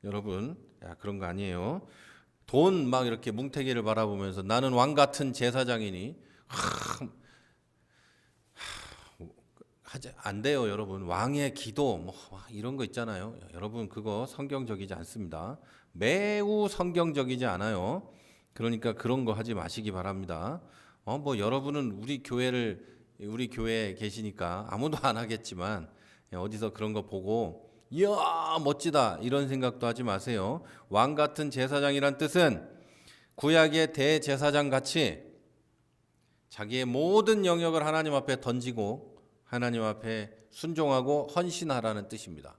여러분, 야, 그런 거 아니에요. 돈 막 이렇게 뭉태기를 바라보면서 나는 왕 같은 제사장이니 안 돼요, 여러분. 왕의 기도 뭐 이런 거 있잖아요. 여러분, 그거 성경적이지 않습니다. 매우 성경적이지 않아요. 그러니까 그런 거 하지 마시기 바랍니다. 뭐 여러분은 우리 교회에 계시니까 아무도 안 하겠지만 어디서 그런 거 보고 이야 멋지다 이런 생각도 하지 마세요. 왕 같은 제사장이란 뜻은 구약의 대제사장 같이 자기의 모든 영역을 하나님 앞에 던지고 하나님 앞에 순종하고 헌신하라는 뜻입니다.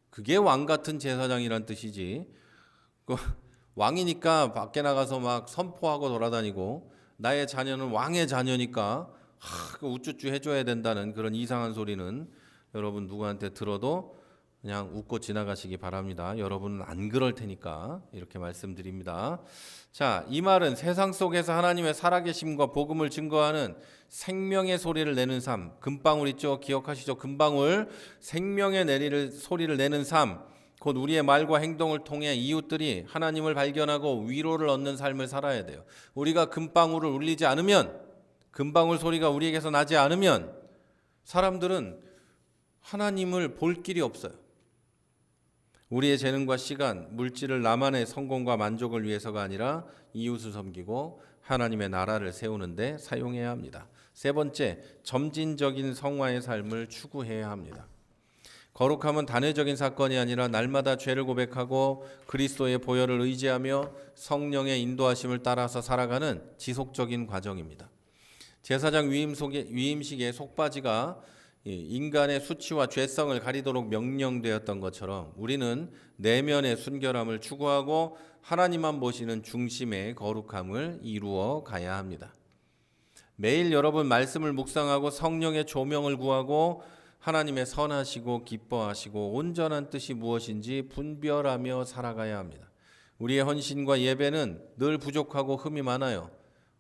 그게 왕 같은 제사장이란 뜻이지. 왕이니까 밖에 나가서 막 선포하고 돌아다니고 나의 자녀는 왕의 자녀니까 우쭈쭈 해줘야 된다는 그런 이상한 소리는 여러분 누구한테 들어도 그냥 웃고 지나가시기 바랍니다. 여러분은 안 그럴 테니까 이렇게 말씀드립니다. 자, 이 말은 세상 속에서 하나님의 살아계심과 복음을 증거하는 생명의 소리를 내는 삶, 금방울 있죠? 기억하시죠? 금방울, 생명의 소리를 내는 삶, 곧 우리의 말과 행동을 통해 이웃들이 하나님을 발견하고 위로를 얻는 삶을 살아야 돼요. 우리가 금방울을 울리지 않으면, 금방울 소리가 우리에게서 나지 않으면 사람들은 하나님을 볼 길이 없어요. 우리의 재능과 시간, 물질을 나만의 성공과 만족을 위해서가 아니라 이웃을 섬기고 하나님의 나라를 세우는데 사용해야 합니다. 세 번째, 점진적인 성화의 삶을 추구해야 합니다. 거룩함은 단회적인 사건이 아니라 날마다 죄를 고백하고 그리스도의 보혈을 의지하며 성령의 인도하심을 따라서 살아가는 지속적인 과정입니다. 제사장 위임식의 속바지가 인간의 수치와 죄성을 가리도록 명령되었던 것처럼 우리는 내면의 순결함을 추구하고 하나님만 보시는 중심의 거룩함을 이루어 가야 합니다. 매일 여러분 말씀을 묵상하고 성령의 조명을 구하고 하나님의 선하시고 기뻐하시고 온전한 뜻이 무엇인지 분별하며 살아가야 합니다. 우리의 헌신과 예배는 늘 부족하고 흠이 많아요.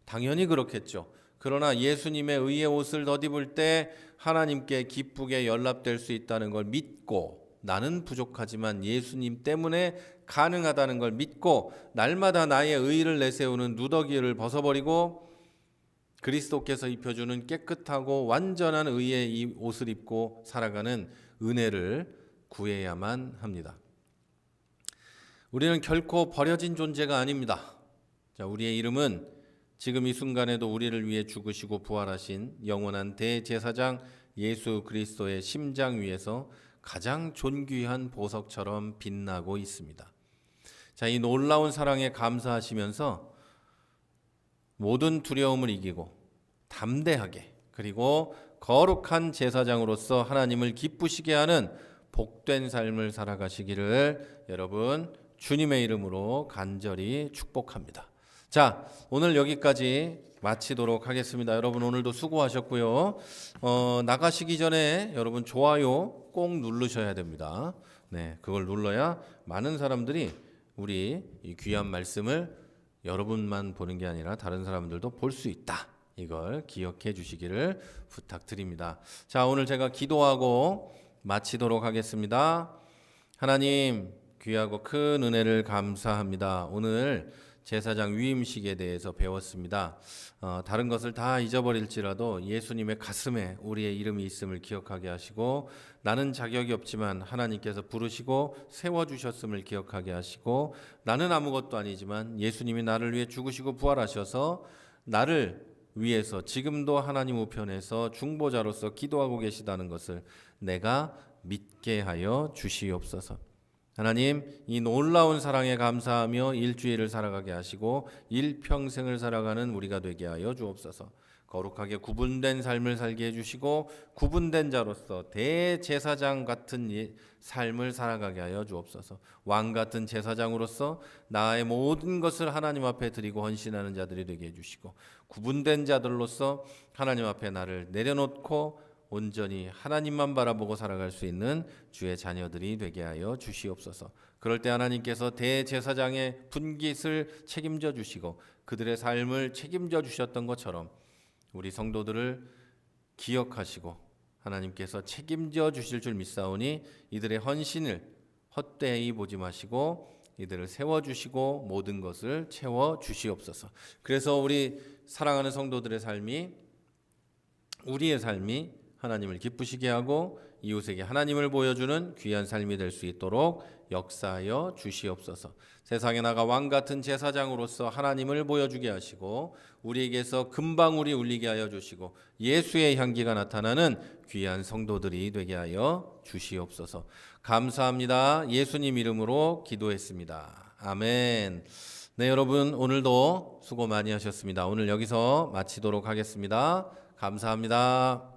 당연히 그렇겠죠. 그러나 예수님의 의의 옷을 덧입을 때 하나님께 기쁘게 연락될 수 있다는 걸 믿고, 나는 부족하지만 예수님 때문에 가능하다는 걸 믿고 날마다 나의 의의를 내세우는 누더기를 벗어버리고 그리스도께서 입혀주는 깨끗하고 완전한 의의 이 옷을 입고 살아가는 은혜를 구해야만 합니다. 우리는 결코 버려진 존재가 아닙니다. 자, 우리의 이름은 지금 이 순간에도 우리를 위해 죽으시고 부활하신 영원한 대제사장 예수 그리스도의 심장 위에서 가장 존귀한 보석처럼 빛나고 있습니다. 자, 이 놀라운 사랑에 감사하시면서 모든 두려움을 이기고 담대하게 그리고 거룩한 제사장으로서 하나님을 기쁘시게 하는 복된 삶을 살아가시기를 여러분 주님의 이름으로 간절히 축복합니다. 자, 오늘 여기까지 마치도록 하겠습니다. 여러분 오늘도 수고하셨고요. 나가시기 전에 여러분 좋아요 꼭 누르셔야 됩니다. 네, 그걸 눌러야 많은 사람들이 우리 이 귀한 말씀을 여러분만 보는 게 아니라 다른 사람들도 볼 수 있다. 이걸 기억해 주시기를 부탁드립니다. 자, 오늘 제가 기도하고 마치도록 하겠습니다. 하나님, 귀하고 큰 은혜를 감사합니다. 오늘 제사장 위임식에 대해서 배웠습니다. 다른 것을 다 잊어버릴지라도 예수님의 가슴에 우리의 이름이 있음을 기억하게 하시고, 나는 자격이 없지만 하나님께서 부르시고 세워주셨음을 기억하게 하시고, 나는 아무것도 아니지만 예수님이 나를 위해 죽으시고 부활하셔서 나를 위해서 지금도 하나님 우편에서 중보자로서 기도하고 계시다는 것을 내가 믿게 하여 주시옵소서. 하나님, 이 놀라운 사랑에 감사하며 일주일을 살아가게 하시고 일평생을 살아가는 우리가 되게 하여 주옵소서. 거룩하게 구분된 삶을 살게 해주시고 구분된 자로서 대제사장 같은 삶을 살아가게 하여 주옵소서. 왕 같은 제사장으로서 나의 모든 것을 하나님 앞에 드리고 헌신하는 자들이 되게 해주시고 구분된 자들로서 하나님 앞에 나를 내려놓고 온전히 하나님만 바라보고 살아갈 수 있는 주의 자녀들이 되게 하여 주시옵소서. 그럴 때 하나님께서 대제사장의 분깃을 책임져 주시고 그들의 삶을 책임져 주셨던 것처럼 우리 성도들을 기억하시고 하나님께서 책임져 주실 줄 믿사오니 이들의 헌신을 헛되이 보지 마시고 이들을 세워주시고 모든 것을 채워주시옵소서. 그래서 우리 사랑하는 성도들의 삶이 우리의 삶이 하나님을 기쁘시게 하고 이웃에게 하나님을 보여주는 귀한 삶이 될 수 있도록 역사하여 주시옵소서. 세상에 나가 왕같은 제사장으로서 하나님을 보여주게 하시고 우리에게서 금방울이 울리게 하여 주시고 예수의 향기가 나타나는 귀한 성도들이 되게 하여 주시옵소서. 감사합니다. 예수님 이름으로 기도했습니다. 아멘. 네, 여러분 오늘도 수고 많이 하셨습니다. 오늘 여기서 마치도록 하겠습니다. 감사합니다.